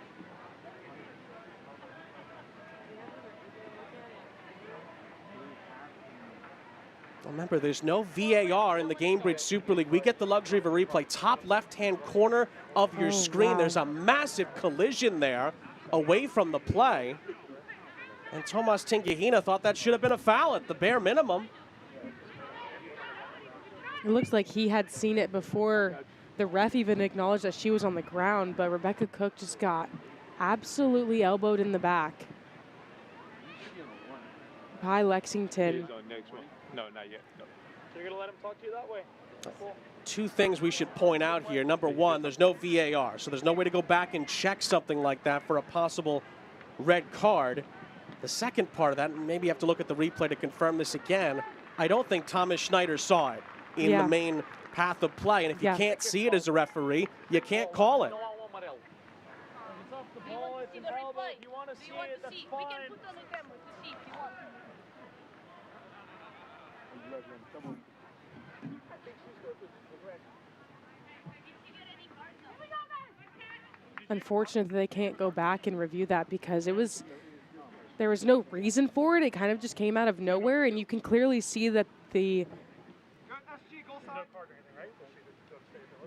Remember, there's no VAR in the Gamebridge Super League. We get the luxury of a replay. Top left-hand corner of your screen. Wow. There's a massive collision there away from the play. And Tomas Tingahina thought that should have been a foul at the bare minimum. It looks like he had seen it before the ref even acknowledged that she was on the ground, but Rebecca Cook just got absolutely elbowed in the back by Lexington. No, not yet. No. So you're going to let him talk to you that way? Cool. 2 things we should point out here. Number 1, there's no VAR, so there's no way to go back and check something like that for a possible red card. The second part of that, maybe you have to look at the replay to confirm this again. I don't think Thomas Schneider saw it in the main path of play, and if you can't see it as a referee, you can't call it. Unfortunate that they can't go back and review that because there was no reason for it. It kind of just came out of nowhere, and you can clearly see that the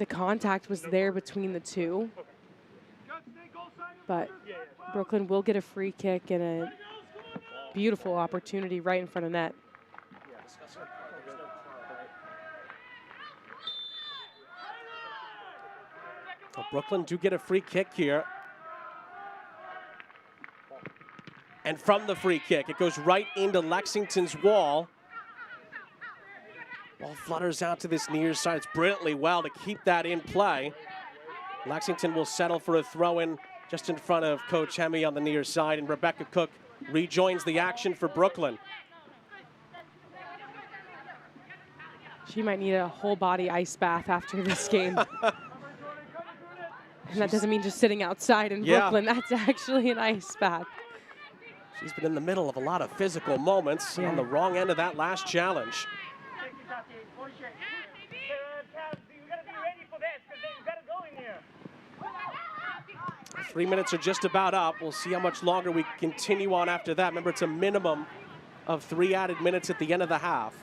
contact was there between the two. But Brooklyn will get a free kick and a beautiful opportunity right in front of net. Well, Brooklyn do get a free kick here. And from the free kick, it goes right into Lexington's wall. Ball flutters out to this near side. It's brilliantly well to keep that in play. Lexington will settle for a throw-in just in front of Coach Hemme on the near side, and Rebecca Cook rejoins the action for Brooklyn. She might need a whole body ice bath after this game. And that doesn't mean just sitting outside in Brooklyn. That's actually an ice bath. She's been in the middle of a lot of physical moments on the wrong end of that last challenge. 3 minutes are just about up. We'll see how much longer we continue on after that. Remember, it's a minimum of 3 added minutes at the end of the half.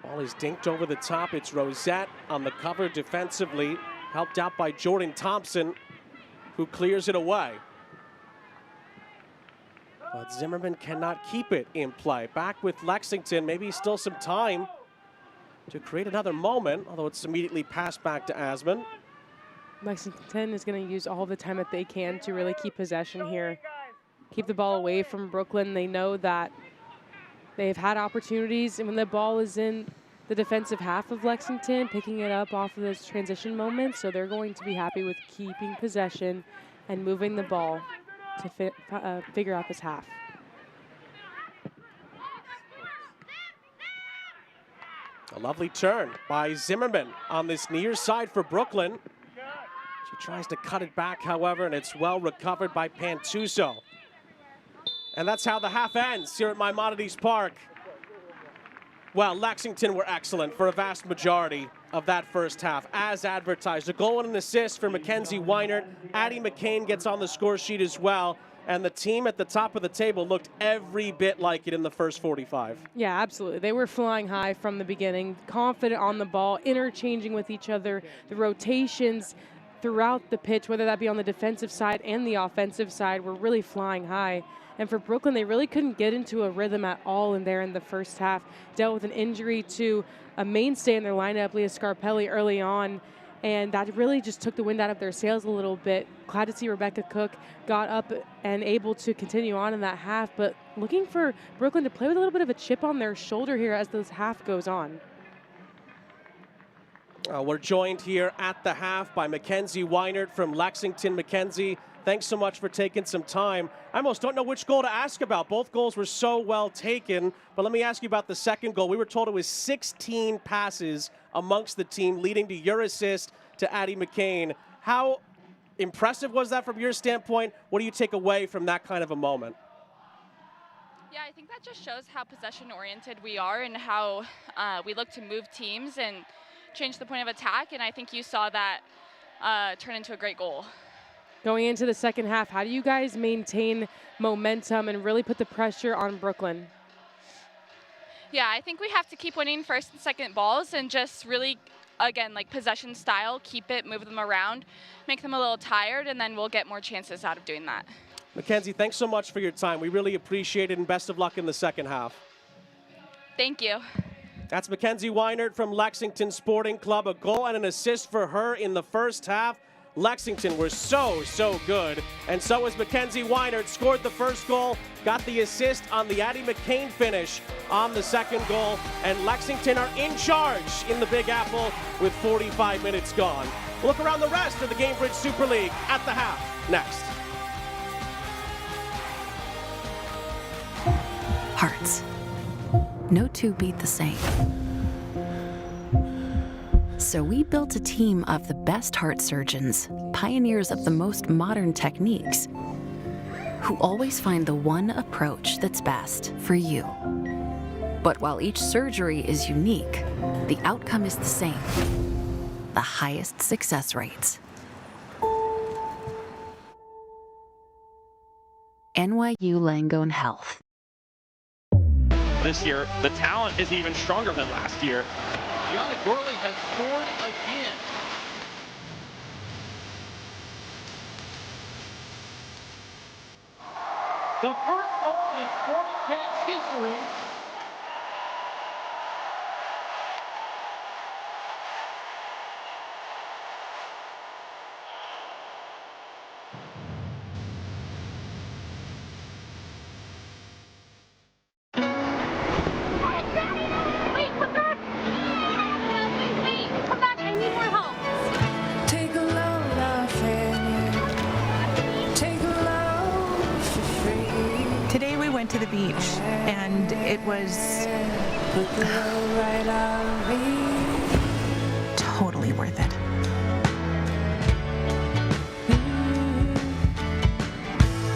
Ball is dinked over the top. It's Rosette on the cover defensively, helped out by Jordan Thompson, who clears it away. But Zimmerman cannot keep it in play. Back with Lexington, maybe still some time to create another moment, although it's immediately passed back to Asman. Lexington is going to use all the time that they can to really keep possession here. Keep the ball away from Brooklyn. They know that they've had opportunities, and when the ball is in the defensive half of Lexington, picking it up off of those transition moments, so they're going to be happy with keeping possession and moving the ball to figure out this half. A lovely turn by Zimmerman on this near side for Brooklyn. She tries to cut it back, however, and it's well recovered by Pantuso. And that's how the half ends here at Maimonides Park. Well, Lexington were excellent for a vast majority of that first half, as advertised. A goal and an assist for Mackenzie Weinert. Addie McCain gets on the score sheet as well. And the team at the top of the table looked every bit like it in the first 45. Yeah, absolutely. They were flying high from the beginning, confident on the ball, interchanging with each other. The rotations throughout the pitch, whether that be on the defensive side and the offensive side, were really flying high. And for Brooklyn, they really couldn't get into a rhythm at all in there in the first half. Dealt with an injury to a mainstay in their lineup, Leah Scarpelli, early on. And that really just took the wind out of their sails a little bit. Glad to see Rebecca Cook got up and able to continue on in that half. But looking for Brooklyn to play with a little bit of a chip on their shoulder here as this half goes on. We're joined here at the half by Mackenzie Weinert from Lexington. Mackenzie, thanks so much for taking some time. I almost don't know which goal to ask about. Both goals were so well taken. But let me ask you about the second goal. We were told it was 16 passes amongst the team, leading to your assist to Addie McCain. How impressive was that from your standpoint? What do you take away from that kind of a moment? Yeah, I think that just shows how possession-oriented we are and how we look to move teams and change the point of attack. And I think you saw that turn into a great goal. Going into the second half, how do you guys maintain momentum and really put the pressure on Brooklyn? Yeah, I think we have to keep winning first and second balls and just really, again, like possession style, keep it, move them around, make them a little tired, and then we'll get more chances out of doing that. Mackenzie, thanks so much for your time. We really appreciate it, and best of luck in the second half. Thank you. That's Mackenzie Weinert from Lexington Sporting Club. A goal and an assist for her in the first half. Lexington were so good. And so was Mackenzie Weinert. Scored the first goal, got the assist on the Addie McCain finish on the second goal. And Lexington are in charge in the Big Apple with 45 minutes gone. We'll look around the rest of the Gamebridge Super League at the half next. Hearts. No two beat the same. So we built a team of the best heart surgeons, pioneers of the most modern techniques, who always find the one approach that's best for you. But while each surgery is unique, the outcome is the same: the highest success rates. NYU Langone Health. This year, the talent is even stronger than last year. Gianna Gorley has scored again. The first goal in sports chat history. to the beach, and it was totally worth it.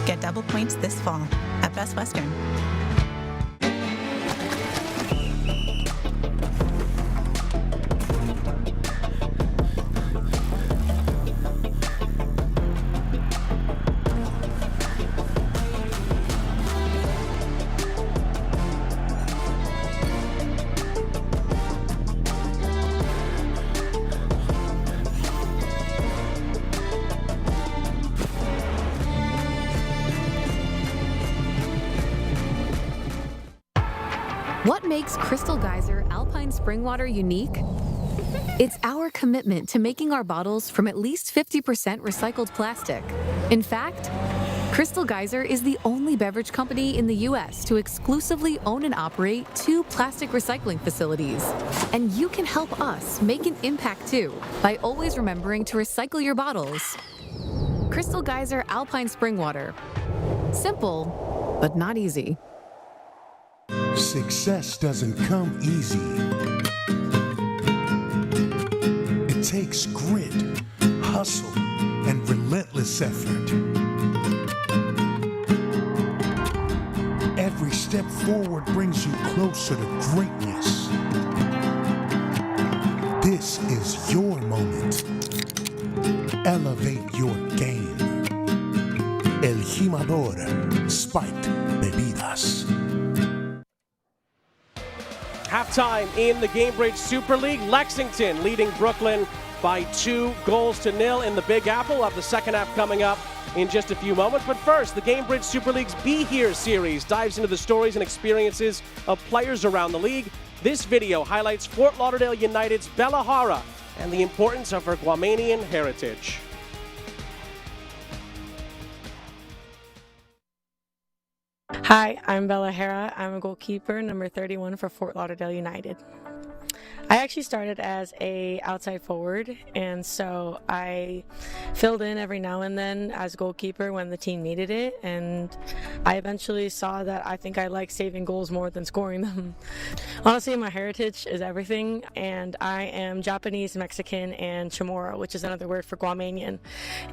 Get double points this fall at Best Western. What makes Crystal Geyser Alpine Spring Water unique? It's our commitment to making our bottles from at least 50% recycled plastic. In fact, Crystal Geyser is the only beverage company in the U.S. to exclusively own and operate 2 plastic recycling facilities. And you can help us make an impact too by always remembering to recycle your bottles. Crystal Geyser Alpine Spring Water. Simple, but not easy. Success doesn't come easy. It takes grit, hustle, and relentless effort. Every step forward brings you closer to greatness. This is your moment. Elevate your game. El Jimador Spiked Bebidas. Halftime in the Gamebridge Super League. Lexington leading Brooklyn by 2-0 in the Big Apple. We'll have the second half coming up in just a few moments. But first, the Gamebridge Super League's Be Here series dives into the stories and experiences of players around the league. This video highlights Fort Lauderdale United's Bella Hara and the importance of her Guamanian heritage. Hi, I'm Bella Hara. I'm a goalkeeper, number 31 for Fort Lauderdale United. I actually started as a outside forward, and so I filled in every now and then as goalkeeper when the team needed it, and I eventually saw that I think I like saving goals more than scoring them. Honestly, my heritage is everything, and I am Japanese, Mexican, and Chamorro, which is another word for Guamanian,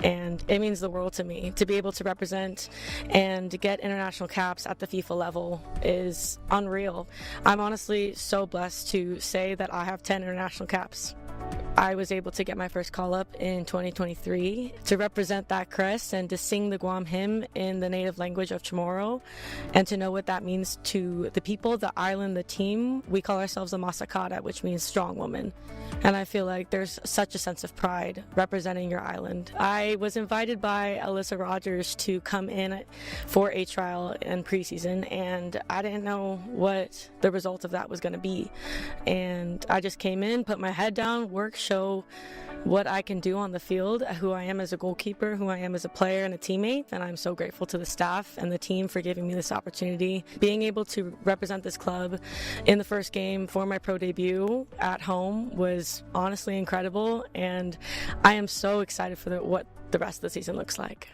and it means the world to me. To be able to represent and get international caps at the FIFA level is unreal. I'm honestly so blessed to say that I have 10 international caps. I was able to get my first call-up in 2023 to represent that crest and to sing the Guam hymn in the native language of Chamorro, and to know what that means to the people, the island, the team. We call ourselves a Masakata, which means strong woman. And I feel like there's such a sense of pride representing your island. I was invited by Alyssa Rogers to come in for a trial in preseason, and I didn't know what the result of that was going to be. And I just came in, put my head down, work, show what I can do on the field, who I am as a goalkeeper, who I am as a player and a teammate, and I'm so grateful to the staff and the team for giving me this opportunity. Being able to represent this club in the first game for my pro debut at home was honestly incredible, and I am so excited for what the rest of the season looks like.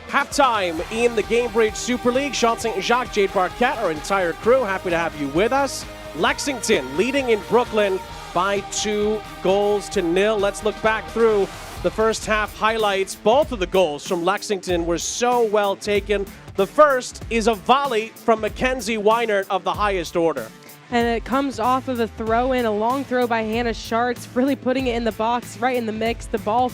Halftime in the Gamebridge Super League. Sean St. Jacques, Jade Barquette, our entire crew, happy to have you with us. Lexington leading in Brooklyn by 2-0. Let's look back through the first half highlights. Both of the goals from Lexington were so well taken. The first is a volley from Mackenzie Weinert of the highest order. And it comes off of a throw-in, a long throw by Hannah Schartz, really putting it in the box, right in the mix. The ball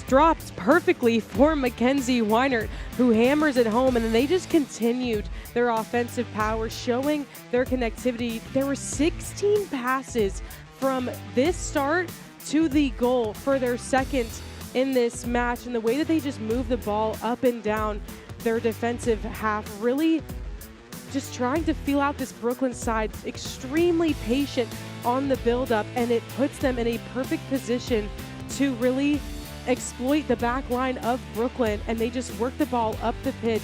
dropped perfectly for Mackenzie Weinert, who hammers it home, and then they just continued their offensive power, showing their connectivity. There were 16 passes from this start to the goal for their second in this match, and the way that they just move the ball up and down their defensive half, really just trying to feel out this Brooklyn side, extremely patient on the build-up, and it puts them in a perfect position to really exploit the back line of Brooklyn, and they just work the ball up the pitch,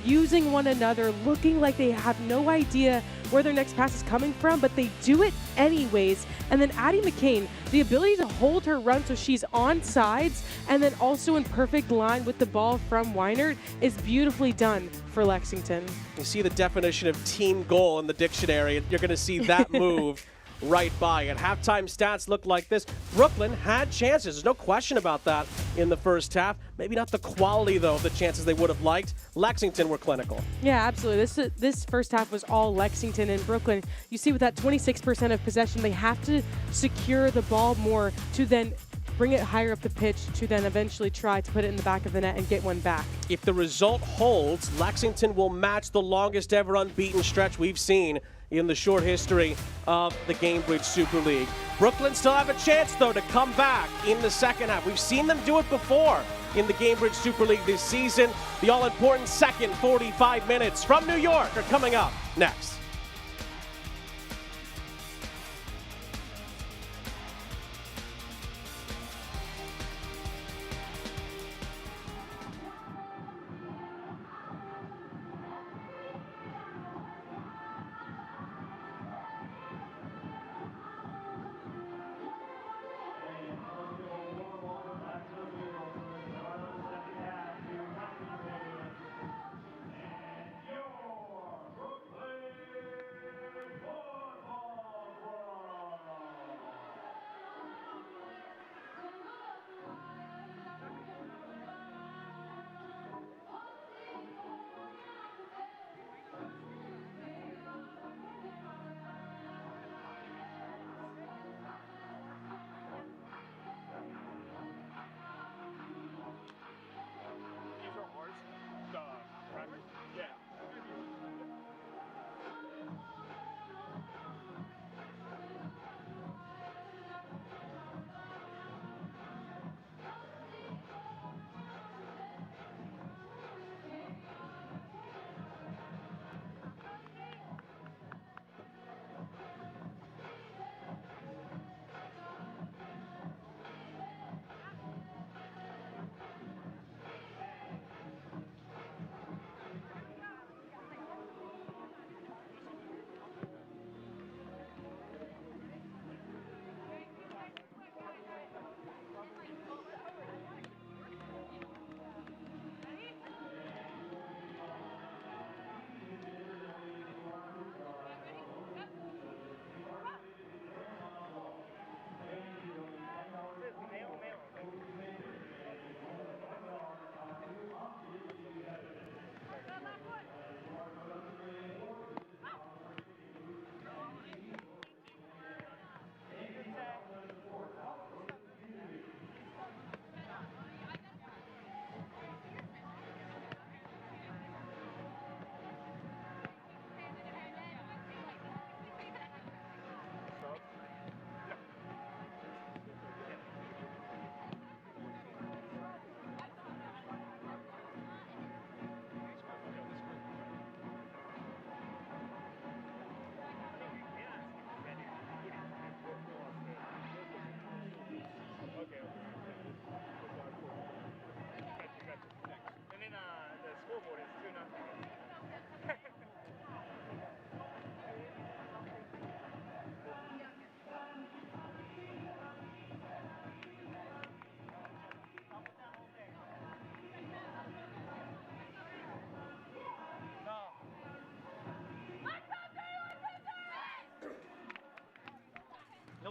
using one another, looking like they have no idea where their next pass is coming from, but they do it anyways. And then Addie McCain, the ability to hold her run so she's on sides and then also in perfect line with the ball from Weinert is beautifully done for Lexington. You see the definition of team goal in the dictionary, you're going to see that move right by it. Halftime stats look like this. Brooklyn had chances. There's no question about that in the first half. Maybe not the quality, though, of the chances they would have liked. Lexington were clinical. Yeah, absolutely. This first half was all Lexington and Brooklyn. You see with that 26% of possession, they have to secure the ball more to then bring it higher up the pitch to then eventually try to put it in the back of the net and get one back. If the result holds, Lexington will match the longest ever unbeaten stretch we've seen in the short history of the Gamebridge Super League. Brooklyn still have a chance, though, to come back in the second half. We've seen them do it before in the Gamebridge Super League this season. The all-important second 45 minutes from New York are coming up next.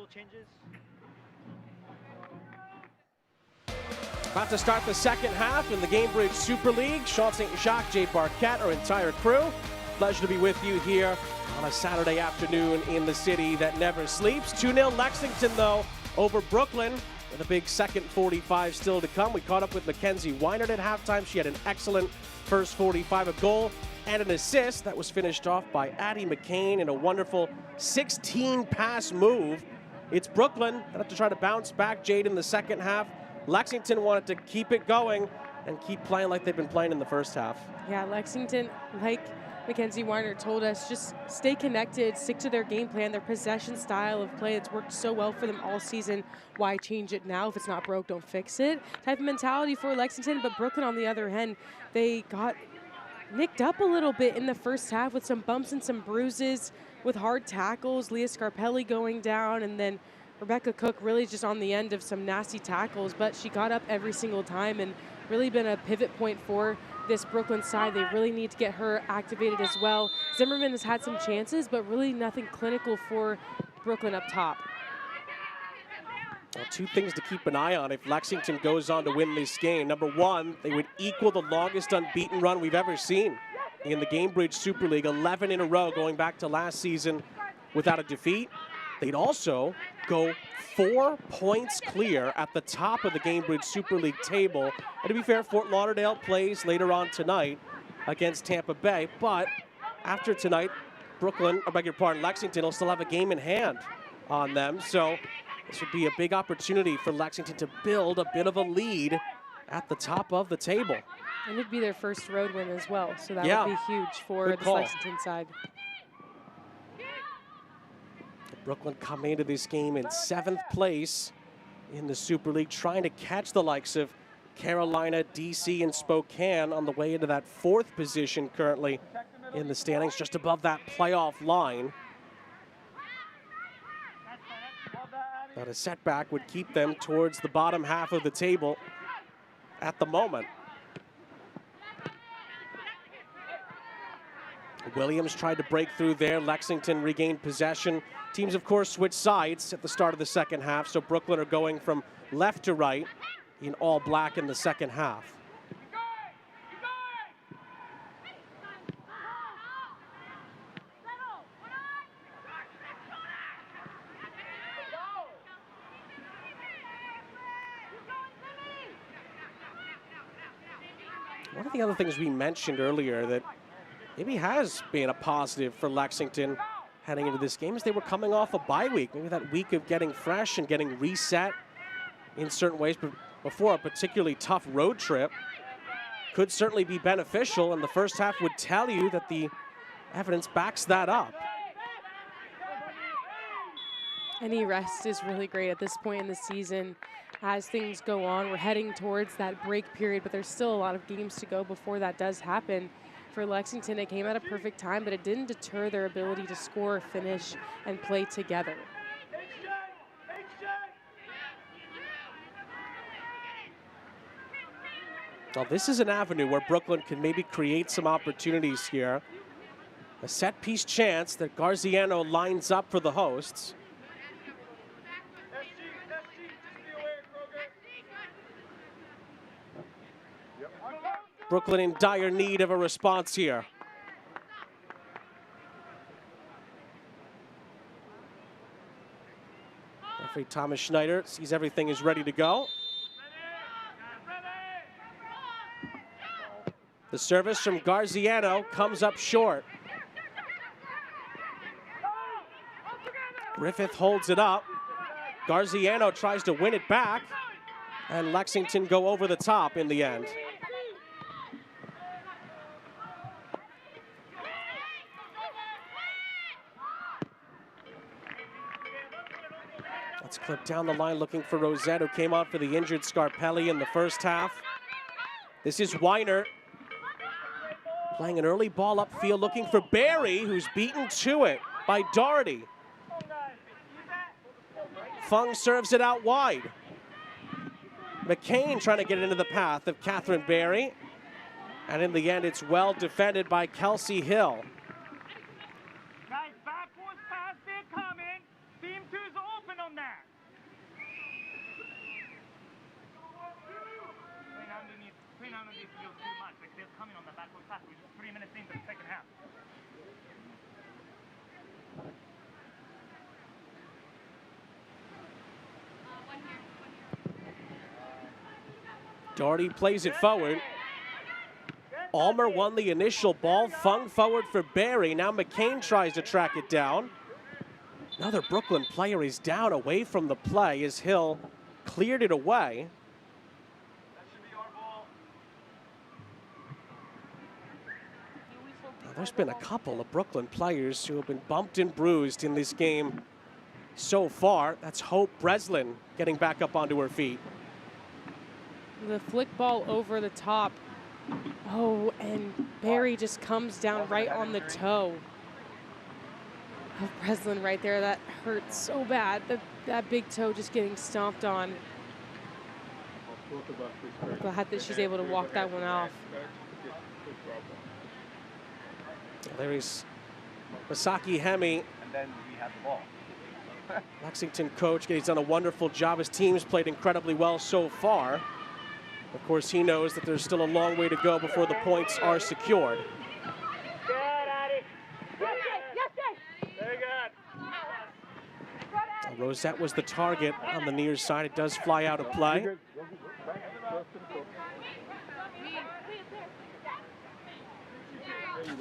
little changes. About to start the second half in the Gamebridge Super League. Sean St. Jacques, Jay Barquette, our entire crew. Pleasure to be with you here on a Saturday afternoon in the city that never sleeps. 2-0 Lexington, though, over Brooklyn, with a big second 45 still to come. We caught up with Mackenzie Weinert at halftime. She had an excellent first 45, a goal and an assist that was finished off by Addie McCain in a wonderful 16-pass move. It's Brooklyn that have to try to bounce back, Jade, in the second half. Lexington wanted to keep it going and keep playing like they've been playing in the first half. Yeah, Lexington, like Mackenzie Weiner told us, just stay connected, stick to their game plan, their possession style of play. It's worked so well for them all season. Why change it now? If it's not broke, don't fix it type of mentality for Lexington. But Brooklyn, on the other hand, they got nicked up a little bit in the first half with some bumps and some bruises, with hard tackles, Leah Scarpelli going down, and then Rebecca Cook really just on the end of some nasty tackles, but she got up every single time and really been a pivot point for this Brooklyn side. They really need to get her activated as well. Zimmerman has had some chances, but really nothing clinical for Brooklyn up top. Well, two things to keep an eye on if Lexington goes on to win this game. Number one, they would equal the longest unbeaten run we've ever seen in the Gamebridge Super League, 11 in a row going back to last season without a defeat. They'd also go 4 points clear at the top of the Gamebridge Super League table. And to be fair, Fort Lauderdale plays later on tonight against Tampa Bay. But after tonight, Lexington will still have a game in hand on them. So this would be a big opportunity for Lexington to build a bit of a lead at the top of the table. And it'd be their first road win as well. So that would be huge for the Lexington side. Brooklyn coming into this game in 7th place in the Super League, trying to catch the likes of Carolina, DC, and Spokane on the way into that 4th position currently in the standings, just above that playoff line. But a setback would keep them towards the bottom half of the table at the moment. Williams tried to break through there. Lexington regained possession. Teams, of course, switched sides at the start of the second half, so Brooklyn are going from left to right in all black in the second half. One of the other things we mentioned earlier that maybe has been a positive for Lexington heading into this game is they were coming off a bye week. Maybe that week of getting fresh and getting reset in certain ways before a particularly tough road trip could certainly be beneficial, and the first half would tell you that the evidence backs that up. Any rest is really great at this point in the season. As things go on, we're heading towards that break period, but there's still a lot of games to go before that does happen. For Lexington, it came at a perfect time, but it didn't deter their ability to score, finish, and play together. Well, this is an avenue where Brooklyn can maybe create some opportunities here. A set-piece chance that Garziano lines up for the hosts. Brooklyn in dire need of a response here. Referee Thomas Schneider sees everything is ready to go. The service from Garziano comes up short. Griffith holds it up. Garziano tries to win it back, and Lexington go over the top in the end. Let's clip down the line looking for Rosette, who came on for the injured Scarpelli in the first half. This is Weiner playing an early ball upfield looking for Barry, who's beaten to it by Doherty. Fung serves it out wide. McCain trying to get it into the path of Catherine Barry. And in the end, it's well defended by Kelsey Hill. Guys, backwards pass, they're coming. Team 2's open on that. feel too much. Like they're coming on the back foot pass. We're just 3 minutes into the second half. Doherty plays it forward. Almer won the initial ball. Fung forward for Barry. Now McCain tries to track it down. Another Brooklyn player is down away from the play as Hill cleared it away. Now, there's been a couple of Brooklyn players who have been bumped and bruised in this game so far. That's Hope Breslin getting back up onto her feet. The flick ball over the top. Oh, and Barry just comes down right on the toe of Breslin right there. That hurts so bad. That big toe just getting stomped on. Glad that she's able to walk that one off. There's Masaki Hemi. And then we have the ball. Lexington coach, he's done a wonderful job. His team's played incredibly well so far. Of course, he knows that there's still a long way to go before the points are secured. Rosette was the target on the near side. It does fly out of play.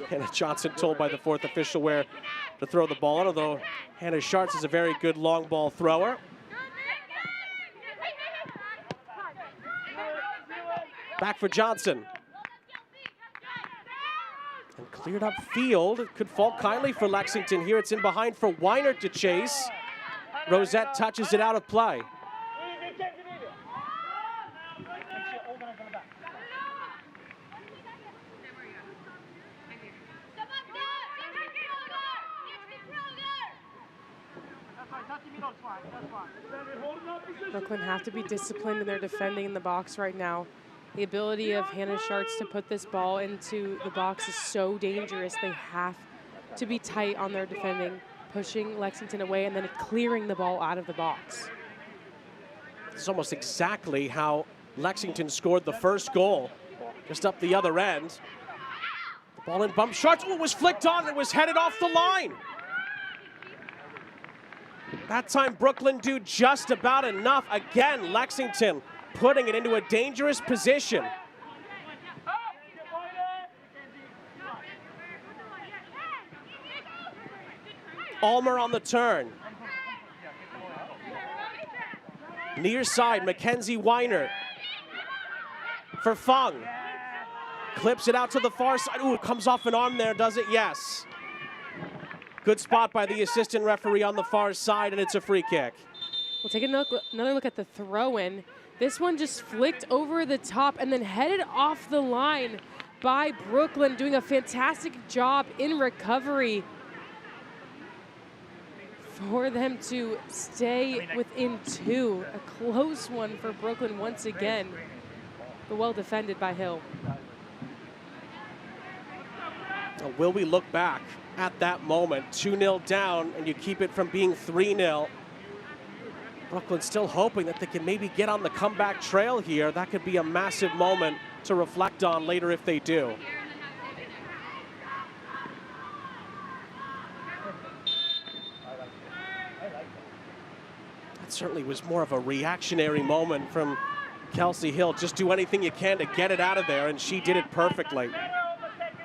Hannah Johnson told by the fourth official where to throw the ball in, although Hannah Schartz is a very good long ball thrower. Back for Johnson. And cleared up field. It could fall kindly for Lexington here. It's in behind for Weiner to chase. Rosette touches it out of play. Brooklyn have to be disciplined in their defending in the box right now. The ability of Hannah Schartz to put this ball into the box is so dangerous. They have to be tight on their defending, pushing Lexington away and then clearing the ball out of the box. It's almost exactly how Lexington scored the first goal, just up the other end. The ball in bump. Schartz, it was flicked on and it was headed off the line. That time Brooklyn do just about enough. Again, Lexington putting it into a dangerous position. Almer on the turn. Near side, Mackenzie Weiner for Fung. Clips it out to the far side. Ooh, it comes off an arm there, does it? Yes. Good spot by the assistant referee on the far side, and it's a free kick. We'll take another look at the throw-in. This one just flicked over the top and then headed off the line by Brooklyn, doing a fantastic job in recovery for them to stay within two. A close one for Brooklyn once again, but well defended by Hill. Will we look back at that moment? 2-0 down, and you keep it from being 3-0. Brooklyn still hoping that they can maybe get on the comeback trail here. That could be a massive moment to reflect on later if they do. That certainly was more of a reactionary moment from Kelsey Hill. Just do anything you can to get it out of there, and she did it perfectly.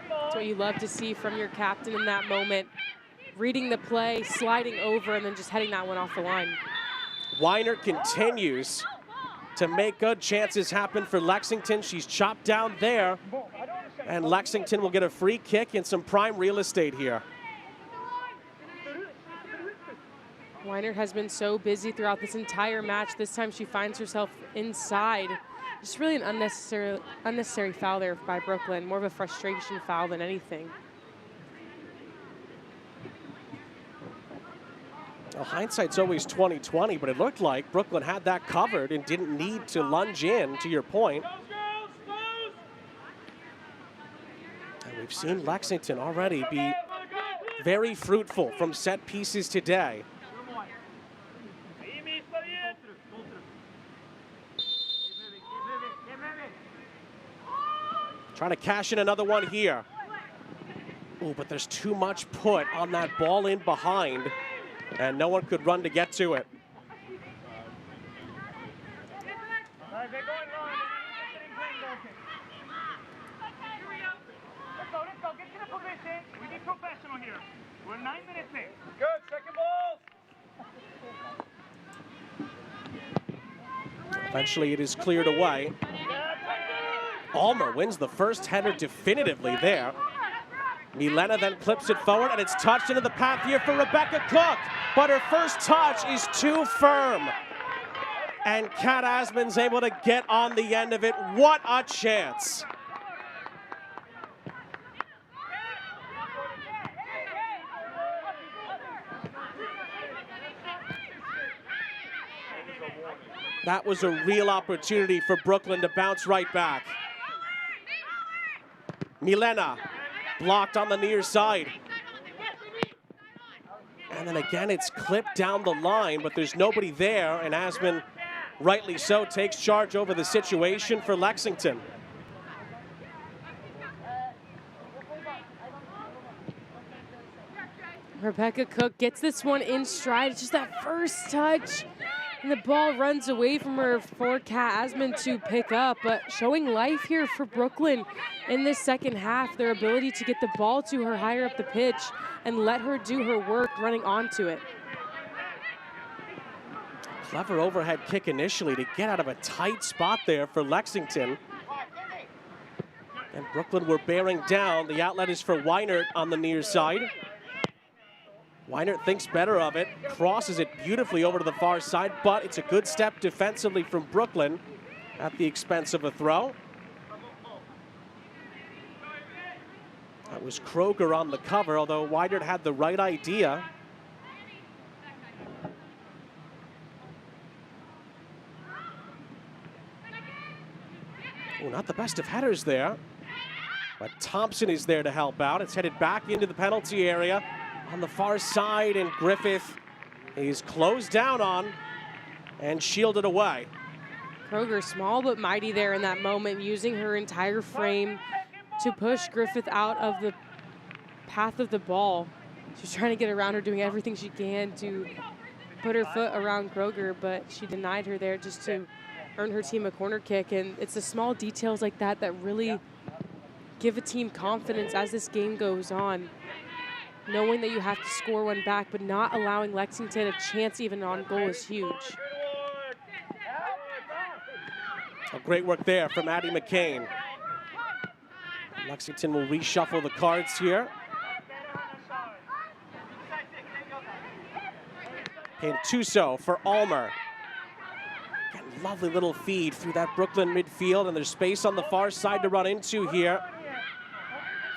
That's what you love to see from your captain in that moment. Reading the play, sliding over, and then just heading that one off the line. Weiner continues to make good chances happen for Lexington. She's chopped down there, and Lexington will get a free kick and some prime real estate here. Weiner has been so busy throughout this entire match. This time she finds herself inside. Just really an unnecessary foul there by Brooklyn. More of a frustration foul than anything. Well, hindsight's always 20/20, but it looked like Brooklyn had that covered and didn't need to lunge in, to your point. And we've seen Lexington already be very fruitful from set pieces today. Trying to cash in another one here. Oh, but there's too much put on that ball in behind, and no one could run to get to it. We're 9 minutes in. Good, second ball. Eventually it is cleared away. Almer wins the first header definitively there. Milena then clips it forward, and it's touched into the path here for Rebecca Cook. But her first touch is too firm. And Kat Asman's able to get on the end of it. What a chance. That was a real opportunity for Brooklyn to bounce right back. Milena blocked on the near side. And then again, it's clipped down the line, but there's nobody there, and Asman, rightly so, takes charge over the situation for Lexington. Rebecca Cook gets this one in stride. It's just that first touch, and the ball runs away from her for Kat Asman to pick up. But showing life here for Brooklyn in this second half, their ability to get the ball to her higher up the pitch and let her do her work running onto it. Clever overhead kick initially to get out of a tight spot there for Lexington. And Brooklyn were bearing down. The outlet is for Weinert on the near side. Weinert thinks better of it, crosses it beautifully over to the far side, but it's a good step defensively from Brooklyn at the expense of a throw. That was Kroger on the cover, although Weinert had the right idea. Oh, not the best of headers there, but Thompson is there to help out. It's headed back into the penalty area on the far side, and Griffith is closed down on and shielded away. Kroger small but mighty there in that moment, using her entire frame to push Griffith out of the path of the ball. She's trying to get around her, doing everything she can to put her foot around Kroger, but she denied her there just to earn her team a corner kick. And it's the small details like that that really give a team confidence as this game goes on. Knowing that you have to score one back, but not allowing Lexington a chance even on goal is huge. Oh, great work there from Addie McCain. Lexington will reshuffle the cards here. Pintuso for Almer. Lovely little feed through that Brooklyn midfield, and there's space on the far side to run into here.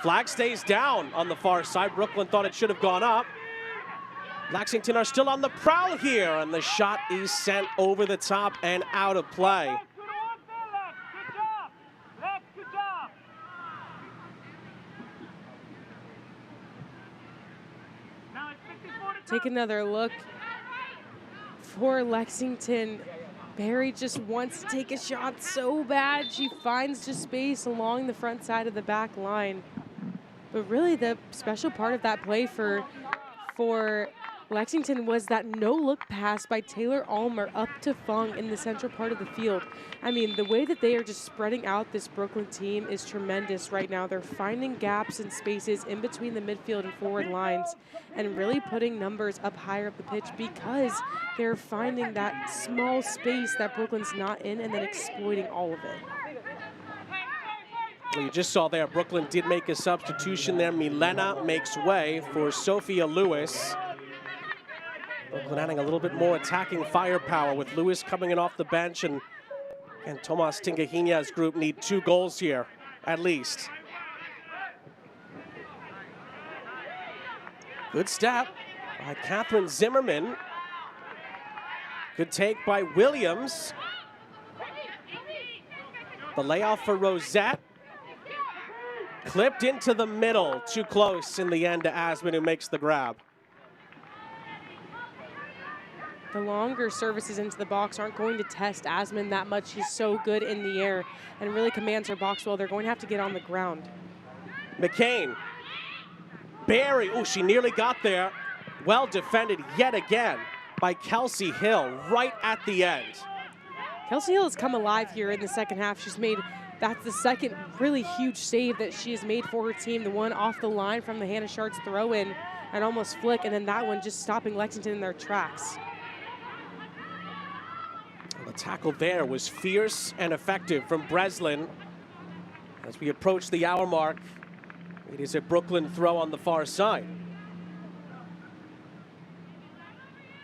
Flag stays down on the far side. Brooklyn thought it should have gone up. Lexington are still on the prowl here, and the shot is sent over the top and out of play. Take another look for Lexington. Barry just wants to take a shot so bad. She finds just space along the front side of the back line. But really the special part of that play for Lexington was that no-look pass by Taylor Almer up to Fung in the central part of the field. I mean, the way that they are just spreading out this Brooklyn team is tremendous right now. They're finding gaps and spaces in between the midfield and forward lines and really putting numbers up higher up the pitch because they're finding that small space that Brooklyn's not in and then exploiting all of it. Well, you just saw there, Brooklyn did make a substitution there. Milena makes way for Sophia Lewis. Brooklyn adding a little bit more attacking firepower with Lewis coming in off the bench, and Tomas Tingahina's group need 2 goals here, at least. Good step by Catherine Zimmerman. Good take by Williams. The layoff for Rosette. Clipped into the middle, too close in the end to Asman, who makes the grab. the longer services into the box aren't going to test Asman that much. She's so good in the air and really commands her box well. They're going to have to get on the ground. McCain. Barry, oh, she nearly got there. Well defended yet again by Kelsey Hill right at the end. Kelsey Hill has come alive here in the second half. That's the second really huge save that she has made for her team. The one off the line from the Hannah Sharts throw in and almost flick, and then that one just stopping Lexington in their tracks. Well, the tackle there was fierce and effective from Breslin. As we approach the hour mark, it is a Brooklyn throw on the far side.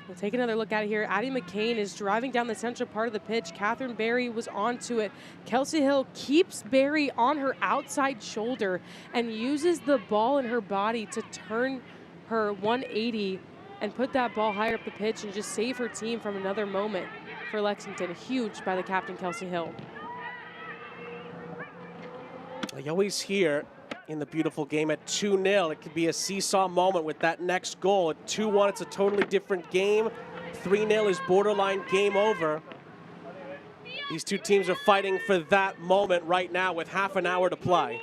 We'll take another look at it here. Addie McCain is driving down the central part of the pitch. Catherine Berry was onto it. Kelsey Hill keeps Berry on her outside shoulder and uses the ball in her body to turn her 180 and put that ball higher up the pitch and just save her team from another moment for Lexington. Huge by the captain, Kelsey Hill. You always hear in the beautiful game at 2-0, it could be a seesaw moment with that next goal. At 2-1, it's a totally different game. 3-0 is borderline game over. These two teams are fighting for that moment right now with half an hour to play.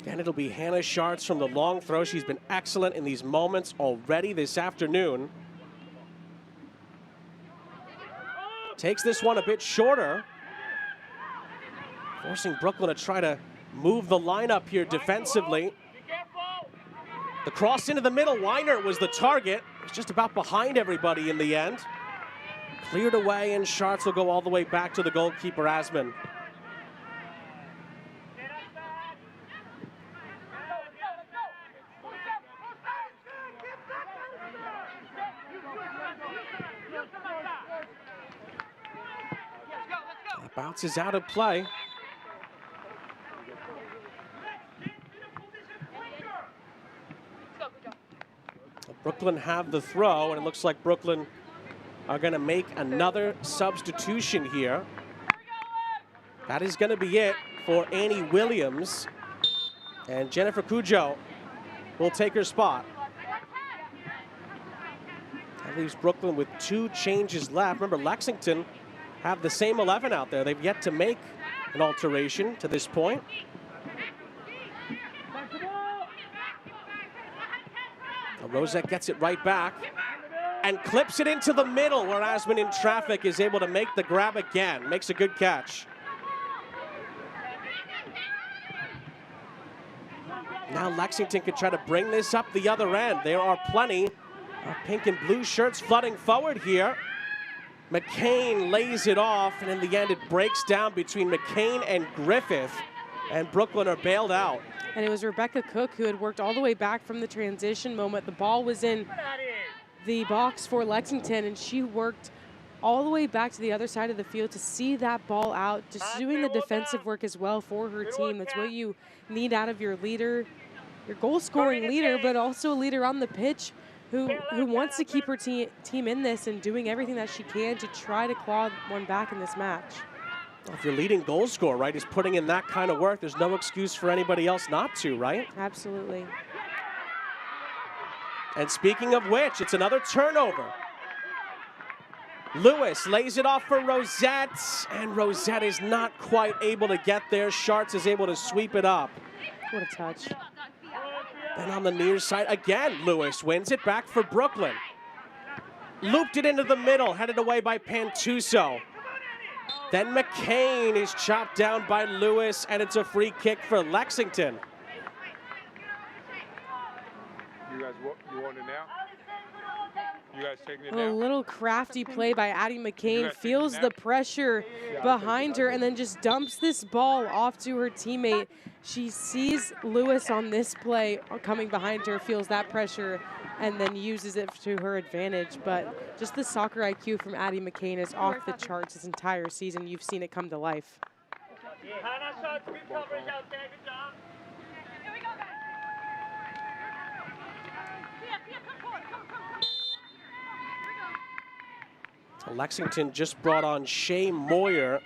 And it'll be Hannah Sharts from the long throw. She's been excellent in these moments already this afternoon. Takes this one a bit shorter. Forcing Brooklyn to try to move the lineup here defensively. The cross into the middle. Weiner was the target. It was just about behind everybody in the end. Cleared away, and Sharts will go all the way back to the goalkeeper, Asman. Bounces out of play. Brooklyn have the throw, and it looks like Brooklyn are going to make another substitution here. That is going to be it for Annie Williams. And Jennifer Cujo will take her spot. That leaves Brooklyn with 2 changes left. Remember, Lexington have the same 11 out there. They've yet to make an alteration to this point. Rosette gets it right back and clips it into the middle, where Asman in traffic is able to make the grab again. Makes a good catch. Now Lexington could try to bring this up the other end. There are plenty of pink and blue shirts flooding forward here. McCain lays it off, and in the end it breaks down between McCain and Griffith, and Brooklyn are bailed out. And it was Rebecca Cook who had worked all the way back from the transition moment. The ball was in the box for Lexington, and she worked all the way back to the other side of the field to see that ball out, just doing the defensive work as well for her team. That's what you need out of your leader, your goal-scoring leader, but also a leader on the pitch who wants to keep her team in this and doing everything that she can to try to claw one back in this match. If your leading goal scorer, right, is putting in that kind of work, there's no excuse for anybody else not to, right? Absolutely. And speaking of which, it's another turnover. Lewis lays it off for Rosette, and Rosette is not quite able to get there. Sharts is able to sweep it up. What a touch. Then on the near side, again, Lewis wins it back for Brooklyn. Looped it into the middle, headed away by Pantuso. Then McCain is chopped down by Lewis, and it's a free kick for Lexington. You guys, you want it now? You guys taking it now? A little crafty play by Addie McCain, feels the pressure behind her and then just dumps this ball off to her teammate. She sees Lewis on this play coming behind her, feels that pressure, and then uses it to her advantage. But just the soccer IQ from Addie McCain is off the charts this entire season. You've seen it come to life. Lexington just brought on Shay Moyer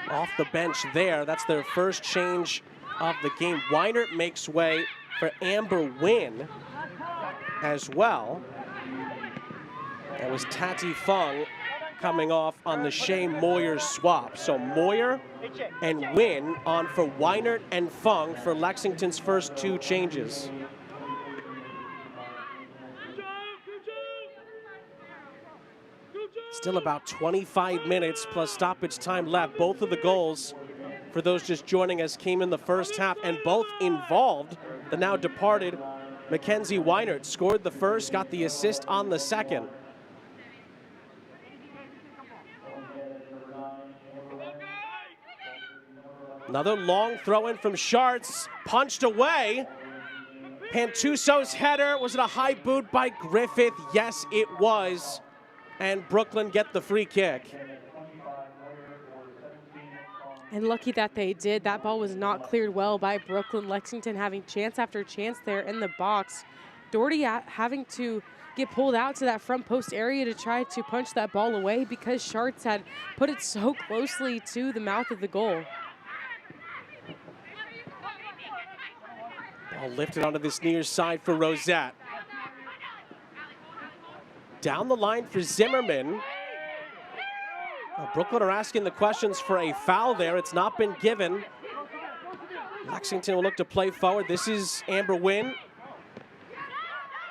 off the bench there. That's their first change of the game. Weinert makes way for Amber Nguyen as well. That was Tati Fung coming off on the Shea Moyer swap. So Moyer and Nguyen on for Weinert and Fung for Lexington's first two changes. Still about 25 minutes plus stoppage time left. Both of the goals, for those just joining us, came in the first half, and both involved the now departed Mackenzie Weinert. Scored the first, got the assist on the second. Another long throw-in from Schartz, punched away. Pantuso's header, was it a high boot by Griffith? Yes, it was. And Brooklyn get the free kick. And lucky that they did. That ball was not cleared well by Brooklyn. Lexington having chance after chance there in the box. Doherty having to get pulled out to that front post area to try to punch that ball away because Schartz had put it so closely to the mouth of the goal. Ball lifted onto this near side for Rosette. Down the line for Zimmerman. Brooklyn are asking the questions for a foul there. It's not been given. Lexington will look to play forward. This is Amber Nguyen.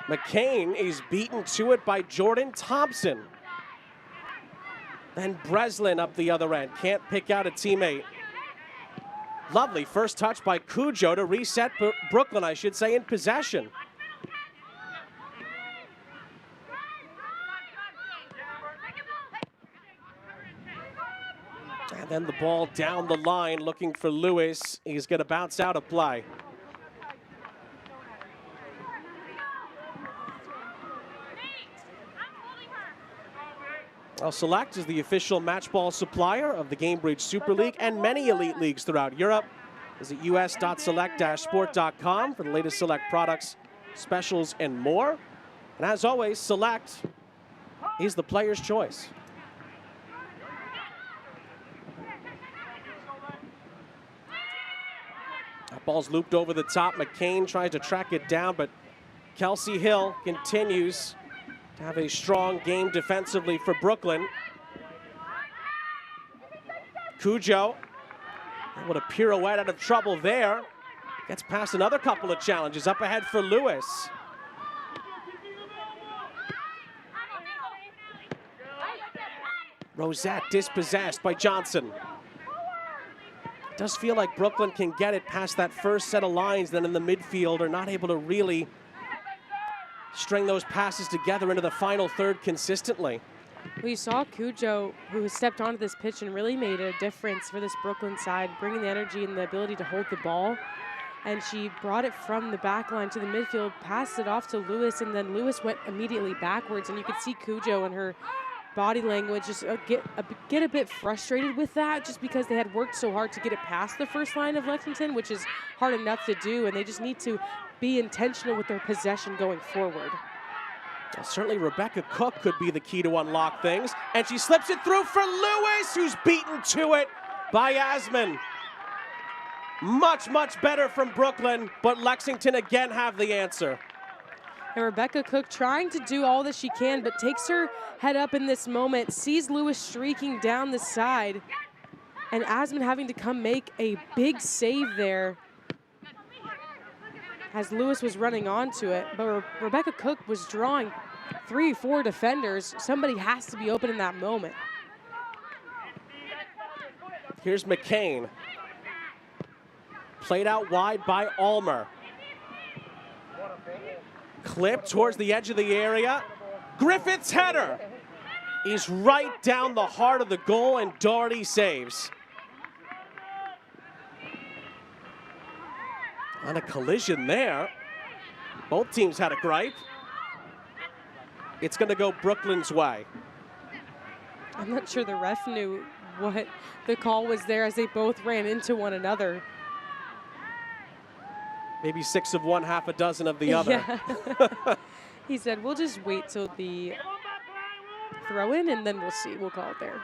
McCain is beaten to it by Jordan Thompson. Then Breslin up the other end. Can't pick out a teammate. Lovely first touch by Cujo to reset Brooklyn, I should say, in possession. And then the ball down the line looking for Lewis. He's going to bounce out of play. Well, Select is the official match ball supplier of the Gamebridge Super League and many elite leagues throughout Europe. Visit us.select-sport.com for the latest Select products, specials, and more. And as always, Select is the player's choice. That ball's looped over the top. McCain tries to track it down, but Kelsey Hill continues to have a strong game defensively for Brooklyn. Cujo able to pirouette out of trouble there. Gets past another couple of challenges. Up ahead for Lewis. Rosette dispossessed by Johnson. Does feel like Brooklyn can get it past that first set of lines, then in the midfield are not able to really string those passes together into the final third consistently. We saw Cujo, who stepped onto this pitch and really made a difference for this Brooklyn side, bringing the energy and the ability to hold the ball. And she brought it from the back line to the midfield, passed it off to Lewis, and then Lewis went immediately backwards. And you could see Cujo and her body language just get a bit frustrated with that, just because they had worked so hard to get it past the first line of Lexington, which is hard enough to do, and they just need to be intentional with their possession going forward. Well, certainly Rebecca Cook could be the key to unlock things, and she slips it through for Lewis, who's beaten to it by Asman. Much, much better from Brooklyn, but Lexington again have the answer. And Rebecca Cook trying to do all that she can, but takes her head up in this moment, sees Lewis streaking down the side, and Asman having to come make a big save there as Lewis was running onto it. But Rebecca Cook was drawing 3-4 defenders. Somebody has to be open in that moment. Here's McCain. Played out wide by Ulmer. Clipped towards the edge of the area. Griffith's header is right down the heart of the goal, and Doherty saves. On a collision there. Both teams had a gripe. It's going to go Brooklyn's way. I'm not sure the ref knew what the call was there as they both ran into one another. Maybe 6 of one, half a dozen of the other. Yeah. He said, we'll just wait till the throw in and then we'll see. We'll call it there.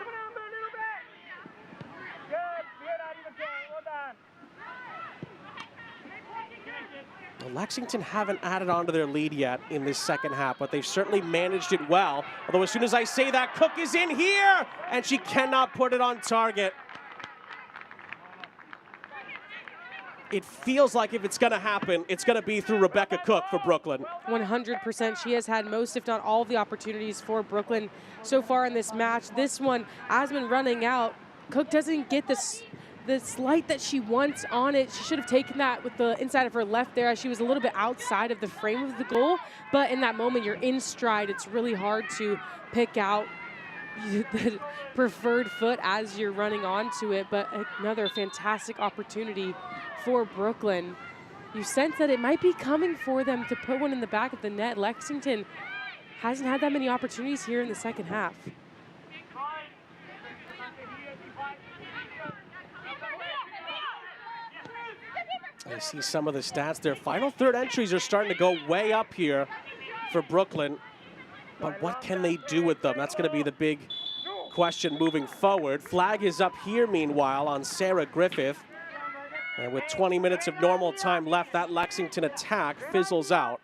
Lexington haven't added on to their lead yet in this second half, but they've certainly managed it well. Although as soon as I say that, Cook is in here, and she cannot put it on target. It feels like if it's going to happen, it's going to be through Rebecca Cook for Brooklyn. 100%. She has had most, if not all, of the opportunities for Brooklyn so far in this match. This one has been running out. Cook doesn't get this light that she wants on it. She should have taken that with the inside of her left there, as she was a little bit outside of the frame of the goal. But in that moment, you're in stride. It's really hard to pick out the preferred foot as you're running onto it. But another fantastic opportunity for Brooklyn. You sense that it might be coming for them to put one in the back of the net. Lexington hasn't had that many opportunities here in the second half. I see some of the stats. Their final third entries are starting to go way up here for Brooklyn. But what can they do with them? That's going to be the big question moving forward. Flag is up here, meanwhile, on Sarah Griffith. And with 20 minutes of normal time left, that Lexington attack fizzles out.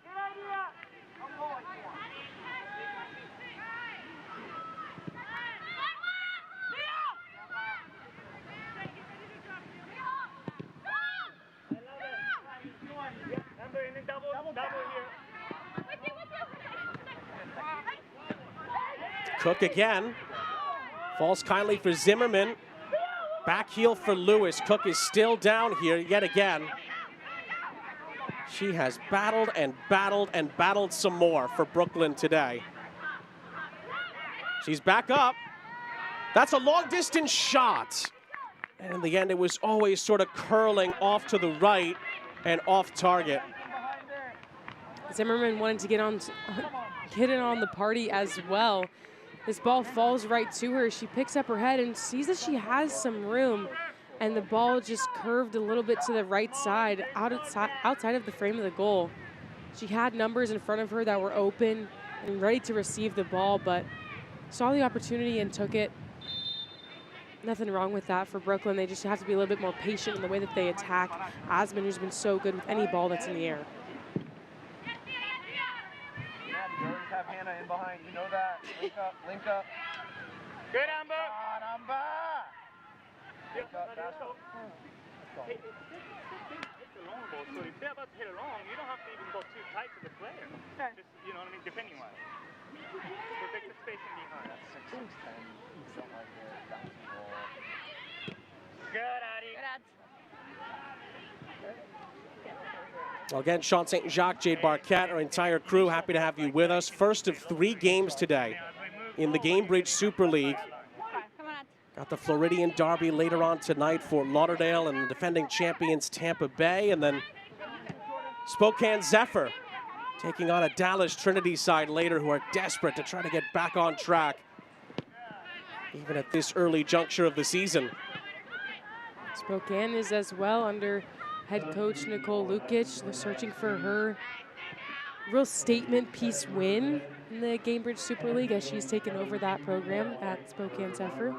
Cook again. Falls kindly for Zimmerman. Back heel for Lewis. Cook is still down here yet again. She has battled and battled and battled some more for Brooklyn today. She's back up. That's a long distance shot. And in the end, it was always sort of curling off to the right and off target. Zimmerman wanted to get in on the party as well. This ball falls right to her. She picks up her head and sees that she has some room, and the ball just curved a little bit to the right side, outside of the frame of the goal. She had numbers in front of her that were open and ready to receive the ball, but saw the opportunity and took it. Nothing wrong with that for Brooklyn. They just have to be a little bit more patient in the way that they attack Osmond, who's been so good with any ball that's in the air. You always have Hannah in behind, you know that. Link up, link up. Good, Amber. Come on, Amber. Link up, faster. It's a long ball, so if they're about to hit it long, you don't have to even go too tight to the player. Just, you know what I mean, defending wise. Protect the spacing behind. That's 6'10", something like that. Bouncing ball. Good, Addie. Good ads. Well, again, Sean St. Jacques, Jade Barquette, our entire crew, happy to have you with us. First of 3 games today in the Gamebridge Super League. Got the Floridian Derby later on tonight, Fort Lauderdale, and the defending champions Tampa Bay, and then Spokane Zephyr taking on a Dallas Trinity side later who are desperate to try to get back on track, even at this early juncture of the season. Spokane is as well under head coach Nicole Lukic. They're searching for her real statement piece win in the Gamebridge Super League as she's taken over that program at Spokane Zephyr.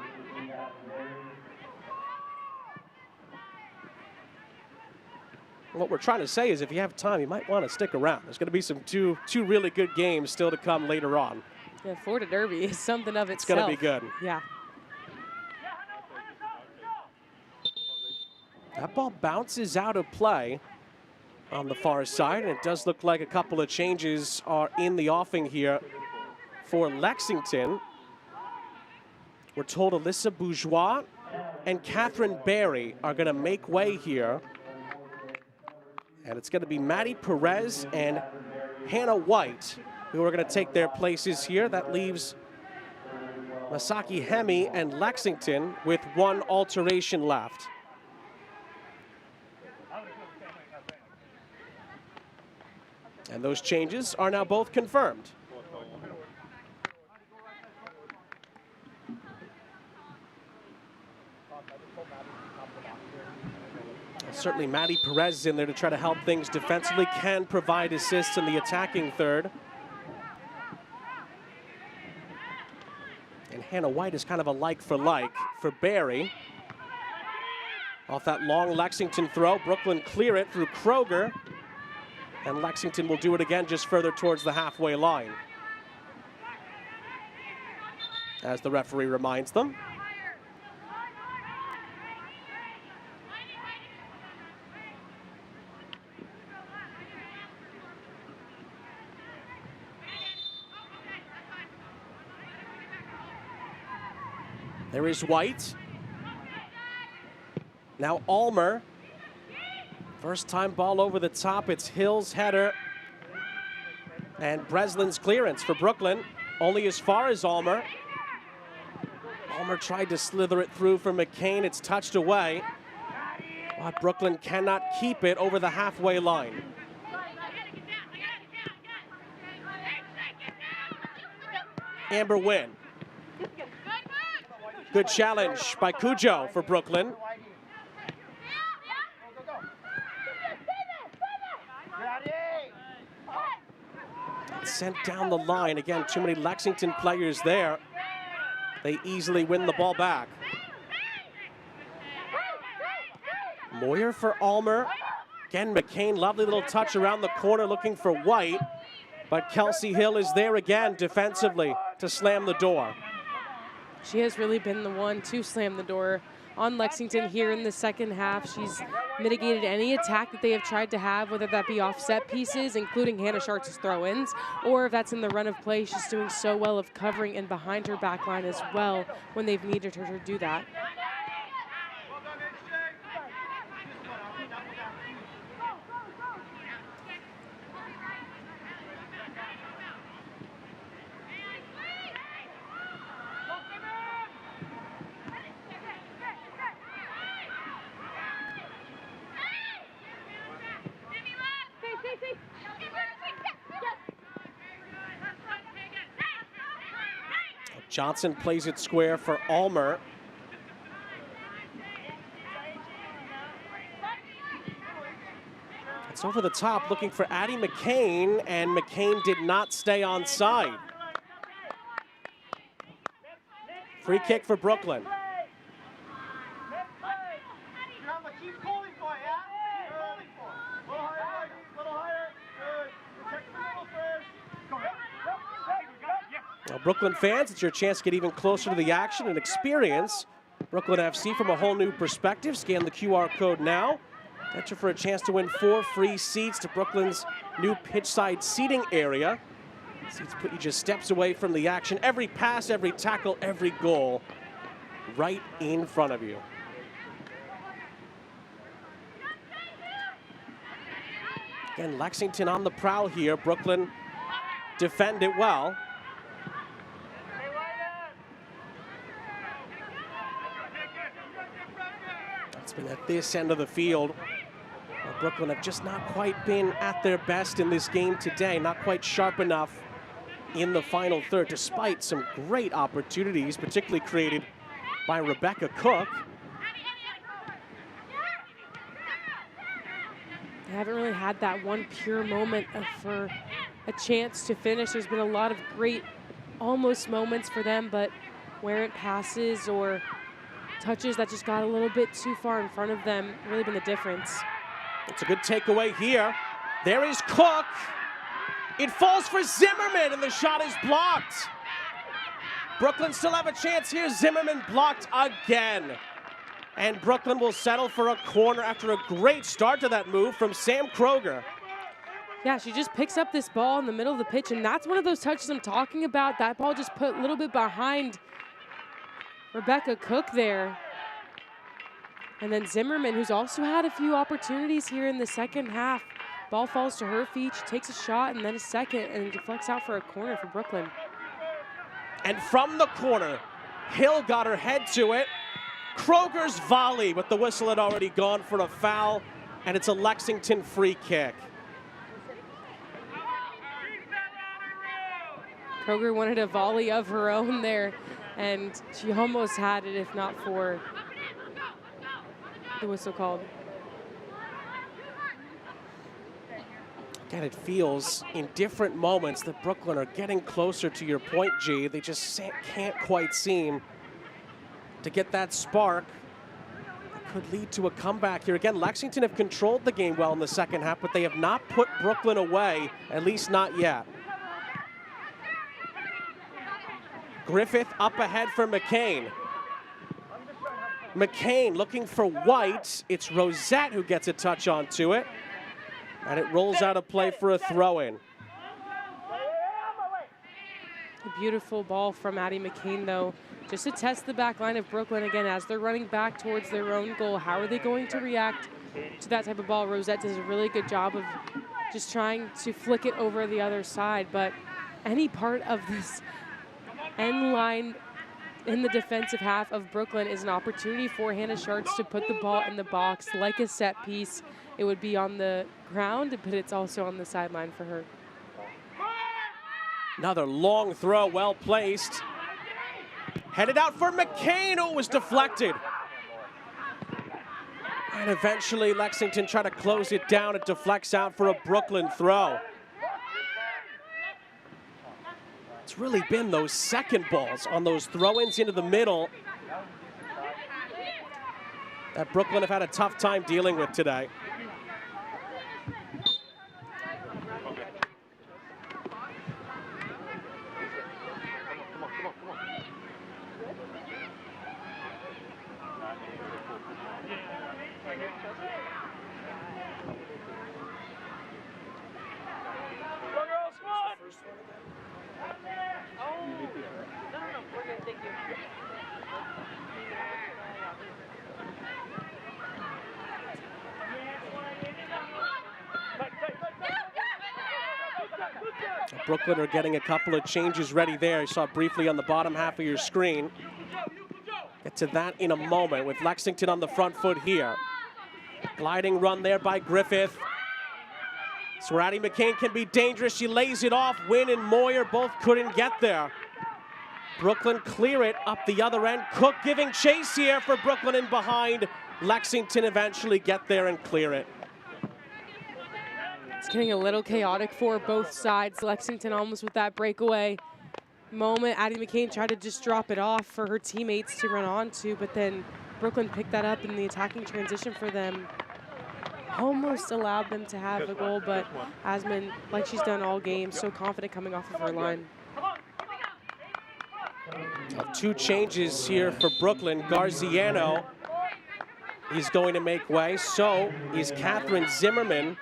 What we're trying to say is if you have time, you might want to stick around. There's going to be some two really good games still to come later on. Yeah, Florida Derby is something of It's itself. going to be good. Yeah. That ball bounces out of play on the far side, and it does look like a couple of changes are in the offing here for Lexington. We're told Alyssa Bourgeois and Catherine Barry are going to make way here. And it's going to be Maddie Perez and Hannah White who are going to take their places here. That leaves Masaki Hemi and Lexington with 1 alteration left. And those changes are now both confirmed. Certainly Maddie Perez is in there to try to help things defensively, can provide assists in the attacking third. And Hannah White is kind of a like for like for Barry. Off that long Lexington throw, Brooklyn clear it through Kroger. And Lexington will do it again just further towards the halfway line, as the referee reminds them. There is White. Now Ulmer. First time ball over the top. It's Hill's header. And Breslin's clearance for Brooklyn. Only as far as Ulmer. Ulmer tried to slither it through for McCain. It's touched away. But Brooklyn cannot keep it over the halfway line. Amber Wynn. Good challenge by Cujo for Brooklyn. Sent down the line. Again, too many Lexington players there. They easily win the ball back. Moyer for Ulmer. Again, McCain, lovely little touch around the corner looking for White. But Kelsey Hill is there again defensively to slam the door. She has really been the one to slam the door on Lexington here in the second half. She's mitigated any attack that they have tried to have, whether that be off set pieces, including Hannah Sharts' throw-ins, or if that's in the run of play. She's doing so well of covering and behind her back line as well when they've needed her to do that. Johnson plays it square for Ulmer. It's over the top looking for Addie McCain, and McCain did not stay on side. Free kick for Brooklyn. Well, Brooklyn fans, it's your chance to get even closer to the action and experience Brooklyn FC from a whole new perspective. Scan the QR code now. Enter for a chance to win 4 free seats to Brooklyn's new pitchside seating area. Seats put you just steps away from the action. Every pass, every tackle, every goal right in front of you. Again, Lexington on the prowl here. Brooklyn defend it well. It's been at this end of the field. Brooklyn have just not quite been at their best in this game today, not quite sharp enough in the final third, despite some great opportunities, particularly created by Rebecca Cook. They haven't really had that one pure moment for a chance to finish. There's been a lot of great almost moments for them, but where it passes or touches that just got a little bit too far in front of them, really been the difference. It's a good takeaway here. There is Cook. It falls for Zimmerman, and the shot is blocked. Brooklyn still have a chance here. Zimmerman blocked again. And Brooklyn will settle for a corner after a great start to that move from Sam Kroger. Yeah, she just picks up this ball in the middle of the pitch, and that's one of those touches I'm talking about. That ball just put a little bit behind Rebecca Cook there. And then Zimmerman, who's also had a few opportunities here in the second half. Ball falls to her feet, she takes a shot and then a second, and deflects out for a corner for Brooklyn. And from the corner, Hill got her head to it. Kroger's volley, but the whistle had already gone for a foul, and it's a Lexington free kick. Kroger wanted a volley of her own there, and she almost had it if not for the whistle called. Again, it feels in different moments that Brooklyn are getting closer to your point, G. They just can't quite seem to get that spark that could lead to a comeback here. Again, Lexington have controlled the game well in the second half, but they have not put Brooklyn away, at least not yet. Griffith up ahead for McCain. McCain looking for White. It's Rosette who gets a touch onto it. And it rolls out of play for a throw-in. A beautiful ball from Addie McCain, though, just to test the back line of Brooklyn again as they're running back towards their own goal. How are they going to react to that type of ball? Rosette does a really good job of just trying to flick it over the other side, but any part of this end line in the defensive half of Brooklyn is an opportunity for Hannah Schartz to put the ball in the box like a set piece. It would be on the ground, but it's also on the sideline for her. Another long throw, well placed. Headed out for McCain, who was deflected. And eventually Lexington try to close it down. It deflects out for a Brooklyn throw. It's really been those second balls on those throw-ins into the middle that Brooklyn have had a tough time dealing with today. Brooklyn are getting a couple of changes ready there. You saw it briefly on the bottom half of your screen. Get to that in a moment with Lexington on the front foot here. Gliding run there by Griffith. So Addie McCain can be dangerous. She lays it off. Wynn and Moyer both couldn't get there. Brooklyn clear it up the other end. Cook giving chase here for Brooklyn in behind. Lexington eventually get there and clear it. It's getting a little chaotic for both sides. Lexington almost with that breakaway moment. Addie McCain tried to just drop it off for her teammates to run onto, but then Brooklyn picked that up in the attacking transition for them. Almost allowed them to have a goal, but Asman, like she's done all game, so confident coming off of her line. Two changes here for Brooklyn. Garziano is going to make way. So is Catherine Zimmerman.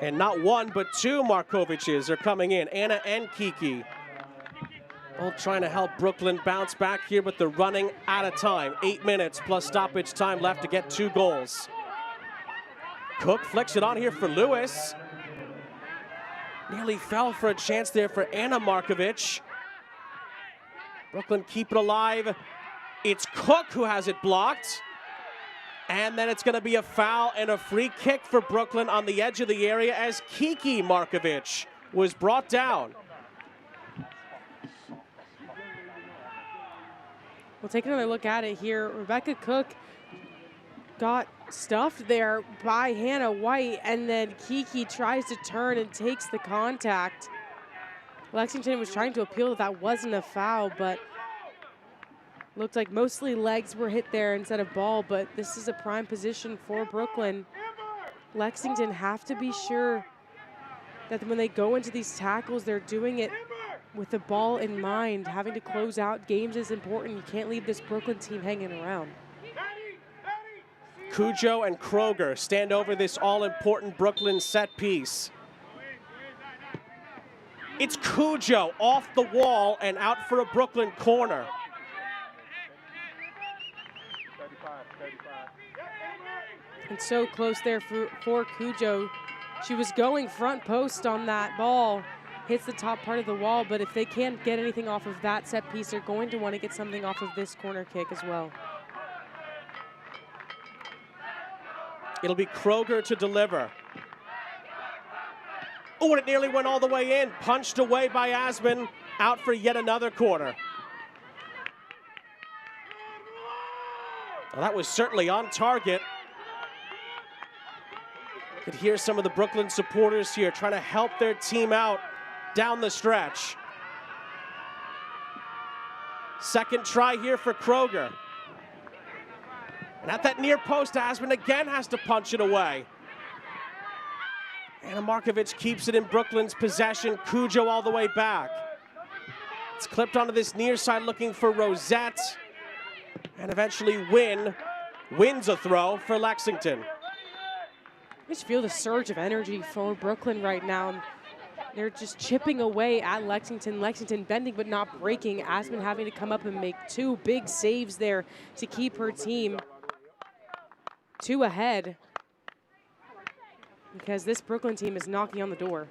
And not one, but two Markoviches are coming in. Anna and Kiki. Both trying to help Brooklyn bounce back here, but they're running out of time. 8 minutes plus stoppage time left to get 2 goals. Cook flicks it on here for Lewis. Nearly fell for a chance there for Anna Markovic. Brooklyn keep it alive. It's Cook who has it blocked. And then it's going to be a foul and a free kick for Brooklyn on the edge of the area as Kiki Markovic was brought down. We'll take another look at it here. Rebecca Cook got stuffed there by Hannah White, and then Kiki tries to turn and takes the contact. Lexington was trying to appeal that wasn't a foul, but looked like mostly legs were hit there instead of ball, but this is a prime position for Brooklyn. Lexington have to be sure that when they go into these tackles, they're doing it with the ball in mind. Having to close out games is important. You can't leave this Brooklyn team hanging around. Cujo and Kroger stand over this all-important Brooklyn set piece. It's Cujo off the wall and out for a Brooklyn corner. And so close there for Cujo. She was going front post on that ball, hits the top part of the wall, but if they can't get anything off of that set piece, they're going to want to get something off of this corner kick as well. It'll be Kroger to deliver. Oh, and it nearly went all the way in. Punched away by Asman, out for yet another corner. Well, that was certainly on target. Could hear some of the Brooklyn supporters here trying to help their team out down the stretch. Second try here for Kroger. And at that near post, Asman again has to punch it away. Anna Markovic keeps it in Brooklyn's possession. Cujo all the way back. It's clipped onto this near side looking for Rosette. And eventually wins a throw for Lexington. I just feel the surge of energy for Brooklyn right now. They're just chipping away at Lexington. Lexington bending but not breaking. Asman having to come up and make two big saves there to keep her team 2 ahead. Because this Brooklyn team is knocking on the door.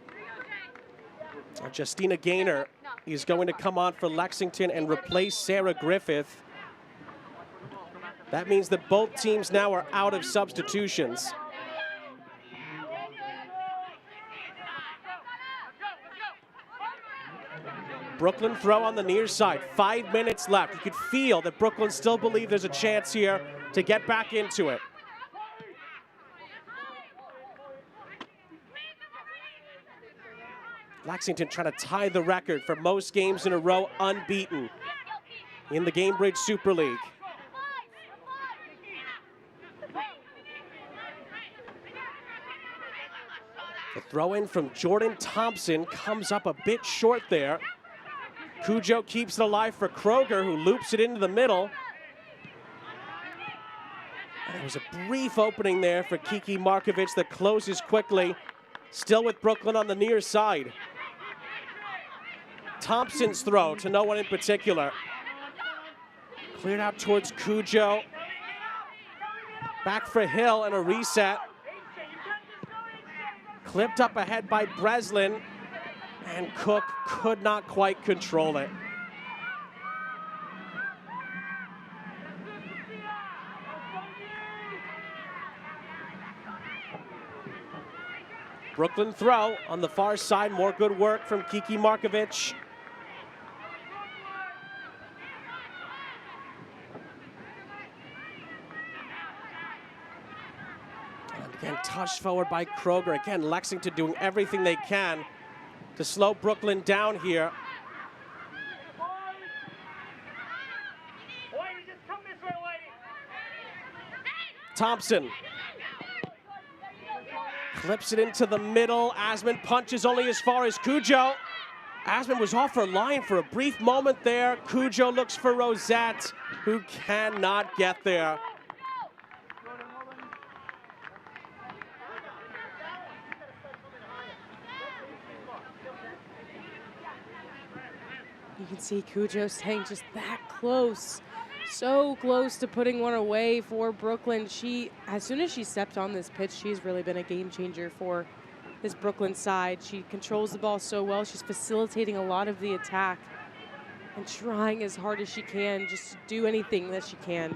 Justina Gaynor is going to come on for Lexington and replace Sarah Griffith. That means that both teams now are out of substitutions. Brooklyn throw on the near side. 5 minutes left. You could feel that Brooklyn still believe there's a chance here to get back into it. Lexington trying to tie the record for most games in a row unbeaten in the Gamebridge Super League. The throw in from Jordan Thompson comes up a bit short there. Cujo keeps it alive for Kroger, who loops it into the middle. And there was a brief opening there for Kiki Markovic that closes quickly. Still with Brooklyn on the near side. Thompson's throw to no one in particular. Cleared out towards Cujo. Back for Hill and a reset. Clipped up ahead by Breslin. And Cook could not quite control it. Brooklyn throw on the far side. More good work from Kiki Markovic. And again, touched forward by Kroger. Again, Lexington doing everything they can to slow Brooklyn down here. Thompson clips it into the middle. Asman punches only as far as Cujo. Asman was off her line for a brief moment there. Cujo looks for Rosette, who cannot get there. You can see Cujo staying just that close. So close to putting one away for Brooklyn. As soon as she stepped on this pitch, she's really been a game changer for this Brooklyn side. She controls the ball so well. She's facilitating a lot of the attack and trying as hard as she can just to do anything that she can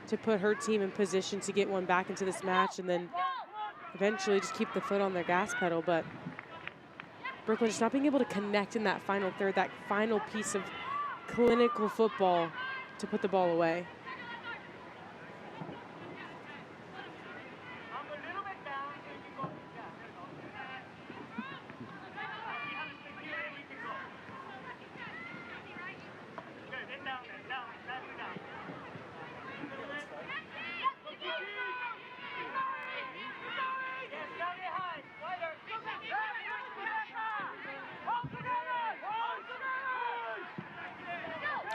to put her team in position to get one back into this match and then eventually just keep the foot on their gas pedal. But Brooklyn just not being able to connect in that final third, that final piece of clinical football to put the ball away.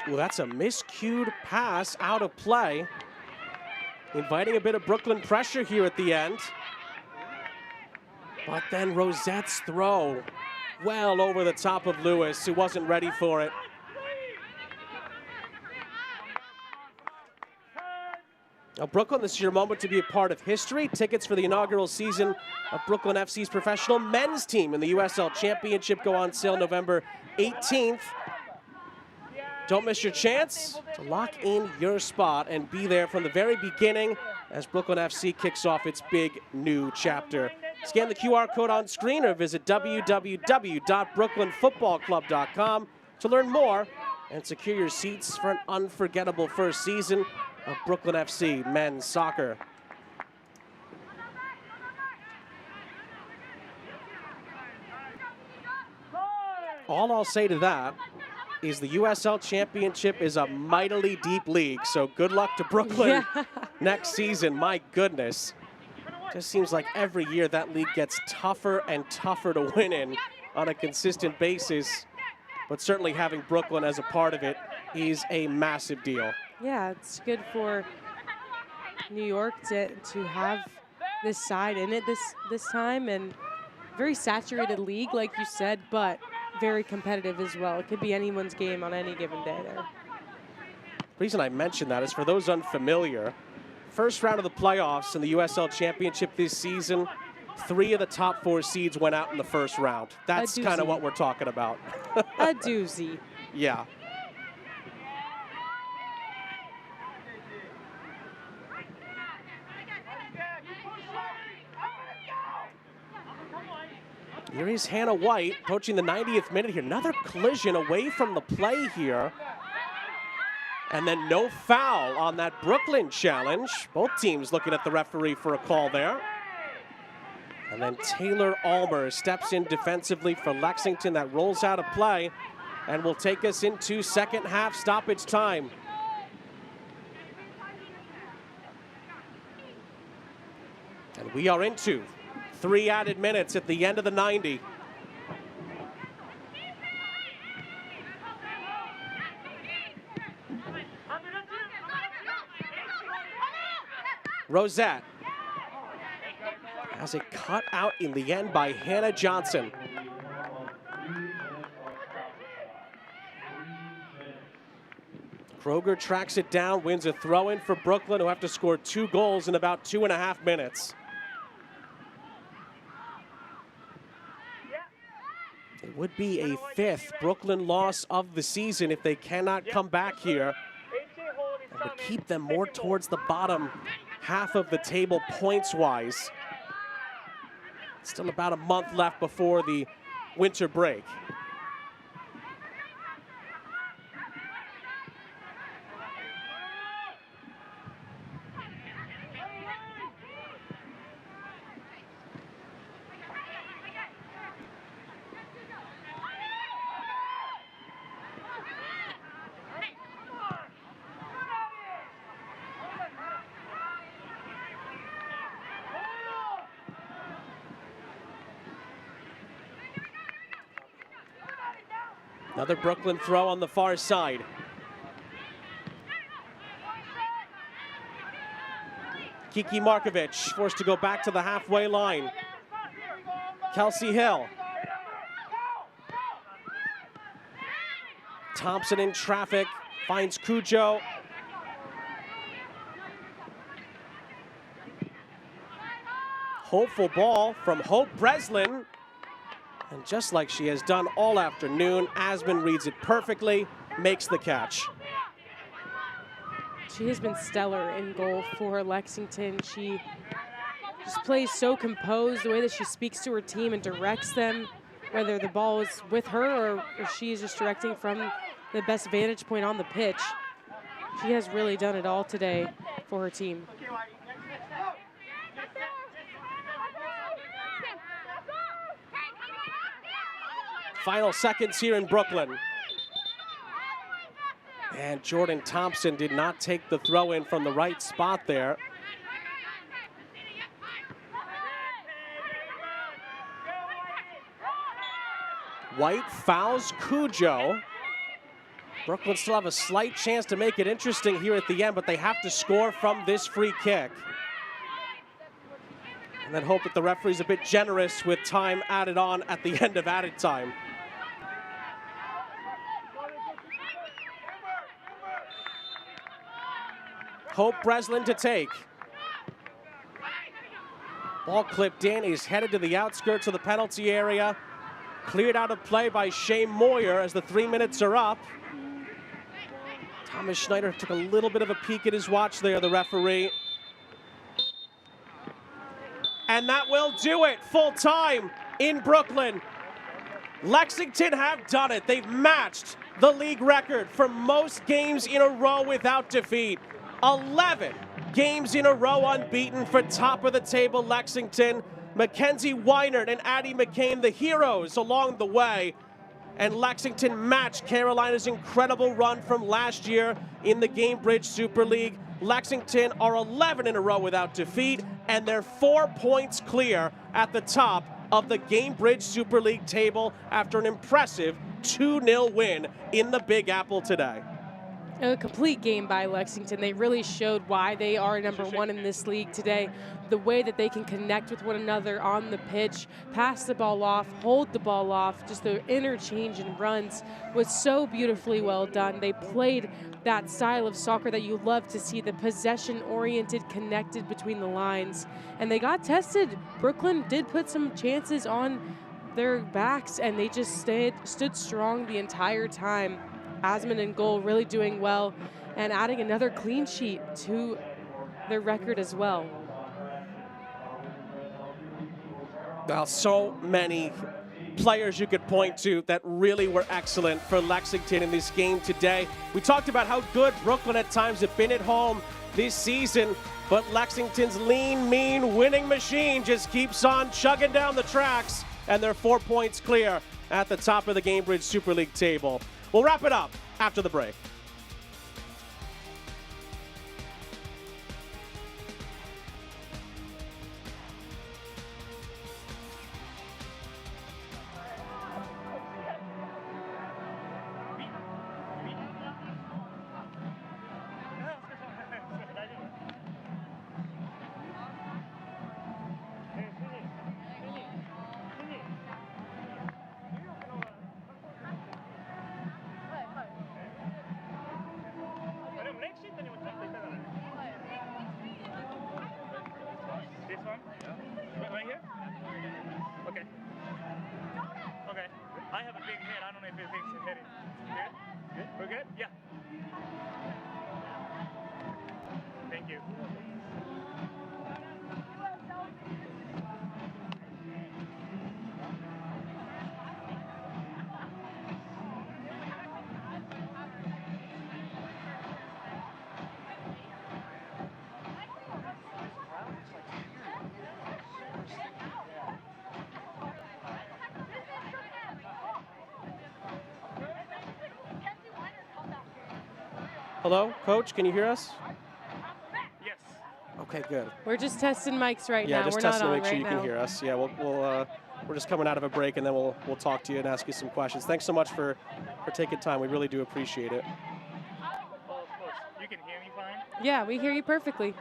Well, that's a miscued pass out of play. Inviting a bit of Brooklyn pressure here at the end. But then Rosette's throw well over the top of Lewis, who wasn't ready for it. Now, Brooklyn, this is your moment to be a part of history. Tickets for the inaugural season of Brooklyn FC's professional men's team in the USL Championship go on sale November 18th. Don't miss your chance to lock in your spot and be there from the very beginning as Brooklyn FC kicks off its big new chapter. Scan the QR code on screen or visit www.brooklynfootballclub.com to learn more and secure your seats for an unforgettable first season of Brooklyn FC men's soccer. All I'll say to that is the USL Championship is a mightily deep league, so good luck to Brooklyn next season. My goodness. Just seems like every year that league gets tougher and tougher to win in on a consistent basis. But certainly having Brooklyn as a part of it is a massive deal. Yeah, it's good for New York to have this side in it this time, and very saturated league, like you said, but very competitive as well. It could be anyone's game on any given day there. The reason I mention that is for those unfamiliar, first round of the playoffs in the USL Championship this season, 3 of the top 4 seeds went out in the first round. That's kind of what we're talking about. A doozy. Yeah. Here is Hannah White approaching the 90th minute here. Another collision away from the play here. And then no foul on that Brooklyn challenge. Both teams looking at the referee for a call there. And then Taylor Almer steps in defensively for Lexington. That rolls out of play and will take us into second half stoppage time. And we are into 3 added minutes at the end of the 90. Rosette has it cut out in the end by Hannah Johnson. Kroger tracks it down, wins a throw-in for Brooklyn, who have to score 2 goals in about 2.5 minutes. It would be a 5th Brooklyn loss of the season if they cannot come back here. And would keep them more towards the bottom half of the table points-wise. Still about a month left before the winter break. Another Brooklyn throw on the far side. Kiki Markovic forced to go back to the halfway line. Kelsey Hill. Thompson in traffic, finds Cujo. Hopeful ball from Hope Breslin. And just like she has done all afternoon, Asman reads it perfectly, makes the catch. She has been stellar in goal for Lexington. She just plays so composed, the way that she speaks to her team and directs them, whether the ball is with her or she is just directing from the best vantage point on the pitch. She has really done it all today for her team. Final seconds here in Brooklyn. And Jordan Thompson did not take the throw in from the right spot there. White fouls Cujo. Brooklyn still have a slight chance to make it interesting here at the end, but they have to score from this free kick. And then hope that the referee's a bit generous with time added on at the end of added time. Hope Breslin to take. Ball clipped in, is headed to the outskirts of the penalty area. Cleared out of play by Shane Moyer as the 3 minutes are up. Thomas Schneider took a little bit of a peek at his watch there, the referee. And that will do it, full time in Brooklyn. Lexington have done it. They've matched the league record for most games in a row without defeat. 11 games in a row unbeaten for top of the table Lexington. Mackenzie Weinert and Addie McCain, the heroes along the way. And Lexington matched Carolina's incredible run from last year in the Gamebridge Super League. Lexington are 11 in a row without defeat, and they're 4 points clear at the top of the Gamebridge Super League table after an impressive 2-0 win in the Big Apple today. A complete game by Lexington. They really showed why they are #1 in this league today. The way that they can connect with one another on the pitch, pass the ball off, hold the ball off, just the interchange and runs was so beautifully well done. They played that style of soccer that you love to see, the possession-oriented, connected between the lines. And they got tested. Brooklyn did put some chances on their backs, and they just stood strong the entire time. Asman in goal really doing well and adding another clean sheet to their record as well. Well, so many players you could point to that really were excellent for Lexington in this game today. We talked about how good Brooklyn at times have been at home this season, but Lexington's lean, mean winning machine just keeps on chugging down the tracks, and they're 4 points clear at the top of the Gamebridge Super League table. We'll wrap it up after the break. Right here? Okay. Okay. I have a big head. I don't know if it thinks it's heading. Good? Good? We're good? Yeah. Thank you. Hello, Coach, can you hear us? Yes. Okay, good. We're just testing mics right now. Yeah, just We're testing not to make on sure you right can now. hear us. Yeah, we're just coming out of a break, and then we'll talk to you and ask you some questions. Thanks so much for taking time. We really do appreciate it. Oh, of course. You can hear me fine? Yeah, we hear you perfectly.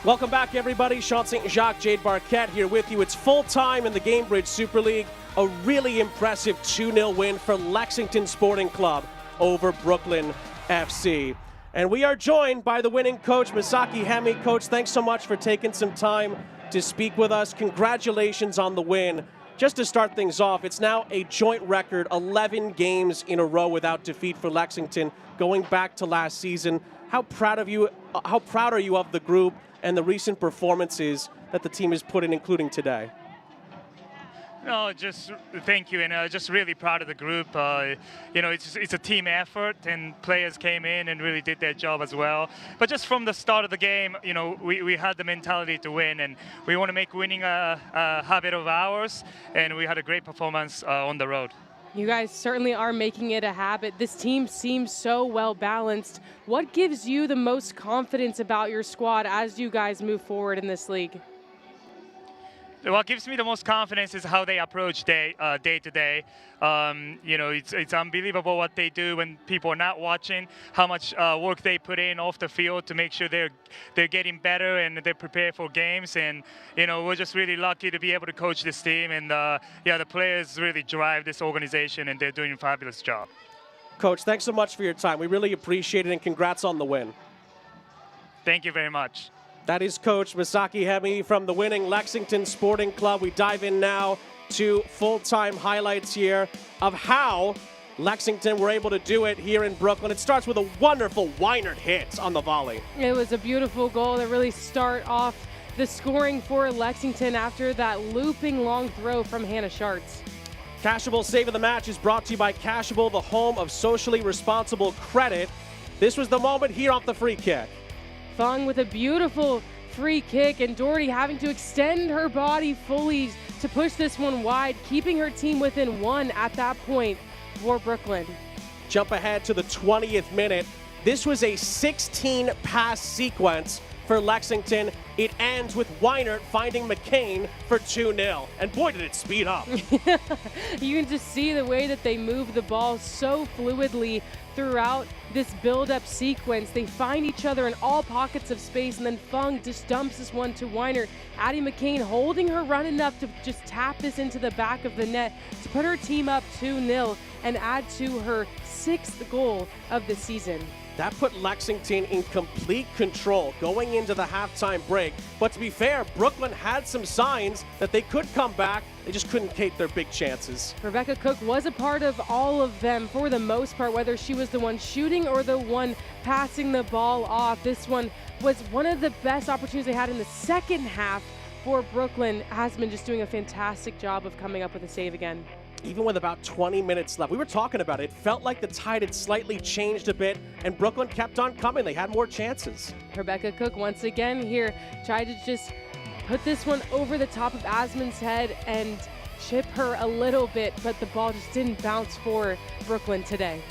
Welcome back, everybody. Sean St. Jacques, Jade Barquette here with you. It's full time in the Gamebridge Super League. A really impressive 2-0 win for Lexington Sporting Club over Brooklyn FC. And we are joined by the winning coach, Misaki Hemi. Coach, thanks so much for taking some time to speak with us. Congratulations on the win. Just to start things off, it's now a joint record, 11 games in a row without defeat for Lexington, going back to last season. How proud are you of the group and the recent performances that the team has put in, including today? No, just thank you, and just really proud of the group. You know, it's a team effort, and players came in and really did their job as well. But just from the start of the game, you know, we had the mentality to win, and we want to make winning a habit of ours, and we had a great performance on the road. You guys certainly are making it a habit. This team seems so well balanced. What gives you the most confidence about your squad as you guys move forward in this league? what gives me the most confidence is how they approach day to day. You know, it's unbelievable what they do when people are not watching, how much work they put in off the field to make sure they're getting better and they're prepared for games. And, you know, we're just really lucky to be able to coach this team. And, yeah, the players really drive this organization, and they're doing a fabulous job. Coach, thanks so much for your time. We really appreciate it, and congrats on the win. Thank you very much. That is Coach Misaki Hemi from the winning Lexington Sporting Club. We dive in now to full-time highlights here of how Lexington were able to do it here in Brooklyn. It starts with a wonderful Weinert hit on the volley. It was a beautiful goal that really start off the scoring for Lexington after that looping long throw from Hannah Schartz. Cashable Save of the Match is brought to you by Cashable, the home of socially responsible credit. This was the moment here off the free kick. Fung with a beautiful free kick, and Doherty having to extend her body fully to push this one wide, keeping her team within one at that point for Brooklyn. Jump ahead to the 20th minute. This was a 16-pass sequence for Lexington. It ends with Weinert finding McCain for 2-0. And boy, did it speed up. You can just see the way that they move the ball so fluidly throughout this build-up sequence. They find each other in all pockets of space, and then Fung just dumps this one to Weinert. Addie McCain holding her run enough to just tap this into the back of the net to put her team up 2-0 and add to her 6th goal of the season. That put Lexington in complete control going into the halftime break. But to be fair, Brooklyn had some signs that they could come back. They just couldn't take their big chances. Rebecca Cook was a part of all of them for the most part, whether she was the one shooting or the one passing the ball off. This one was one of the best opportunities they had in the second half for Brooklyn. Hasman just doing a fantastic job of coming up with a save again. Even with about 20 minutes left, we were talking about it. It felt like the tide had slightly changed a bit, and Brooklyn kept on coming. They had more chances. Rebecca Cook once again here tried to just put this one over the top of Asman's head and chip her a little bit, but the ball just didn't bounce for Brooklyn today.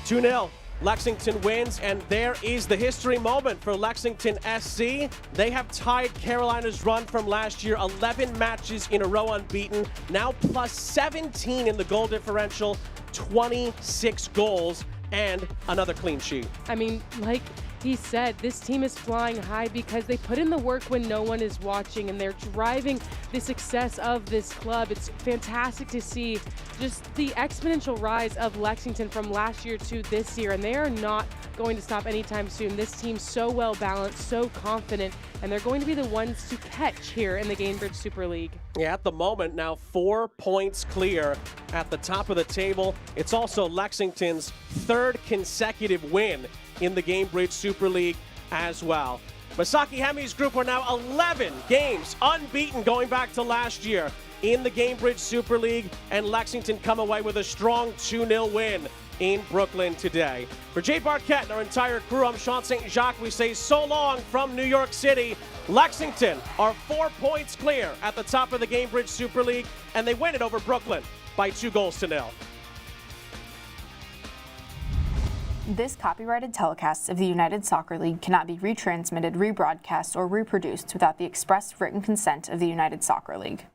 2-0. Lexington wins, and there is the history moment for Lexington SC. They have tied Carolina's run from last year, 11 matches in a row unbeaten, now plus 17 in the goal differential, 26 goals, and another clean sheet. I mean, like he said, this team is flying high because they put in the work when no one is watching, and they're driving the success of this club. It's fantastic to see just the exponential rise of Lexington from last year to this year, and they are not going to stop anytime soon. This team's so well balanced, so confident, and they're going to be the ones to catch here in the Gainbridge Super League. Yeah, at the moment now 4 points clear at the top of the table. It's also Lexington's 3rd consecutive win in the Gainbridge Super League as well. Misaki Hemi's group are now 11 games unbeaten going back to last year in the Gainbridge Super League, and Lexington come away with a strong 2-0 win in Brooklyn today. For Jay Barquette and our entire crew, I'm Sean St. Jacques. We say so long from New York City. Lexington are 4 points clear at the top of the Gainbridge Super League, and they win it over Brooklyn by 2-0. This copyrighted telecast of the United Soccer League cannot be retransmitted, rebroadcast, or reproduced without the express written consent of the United Soccer League.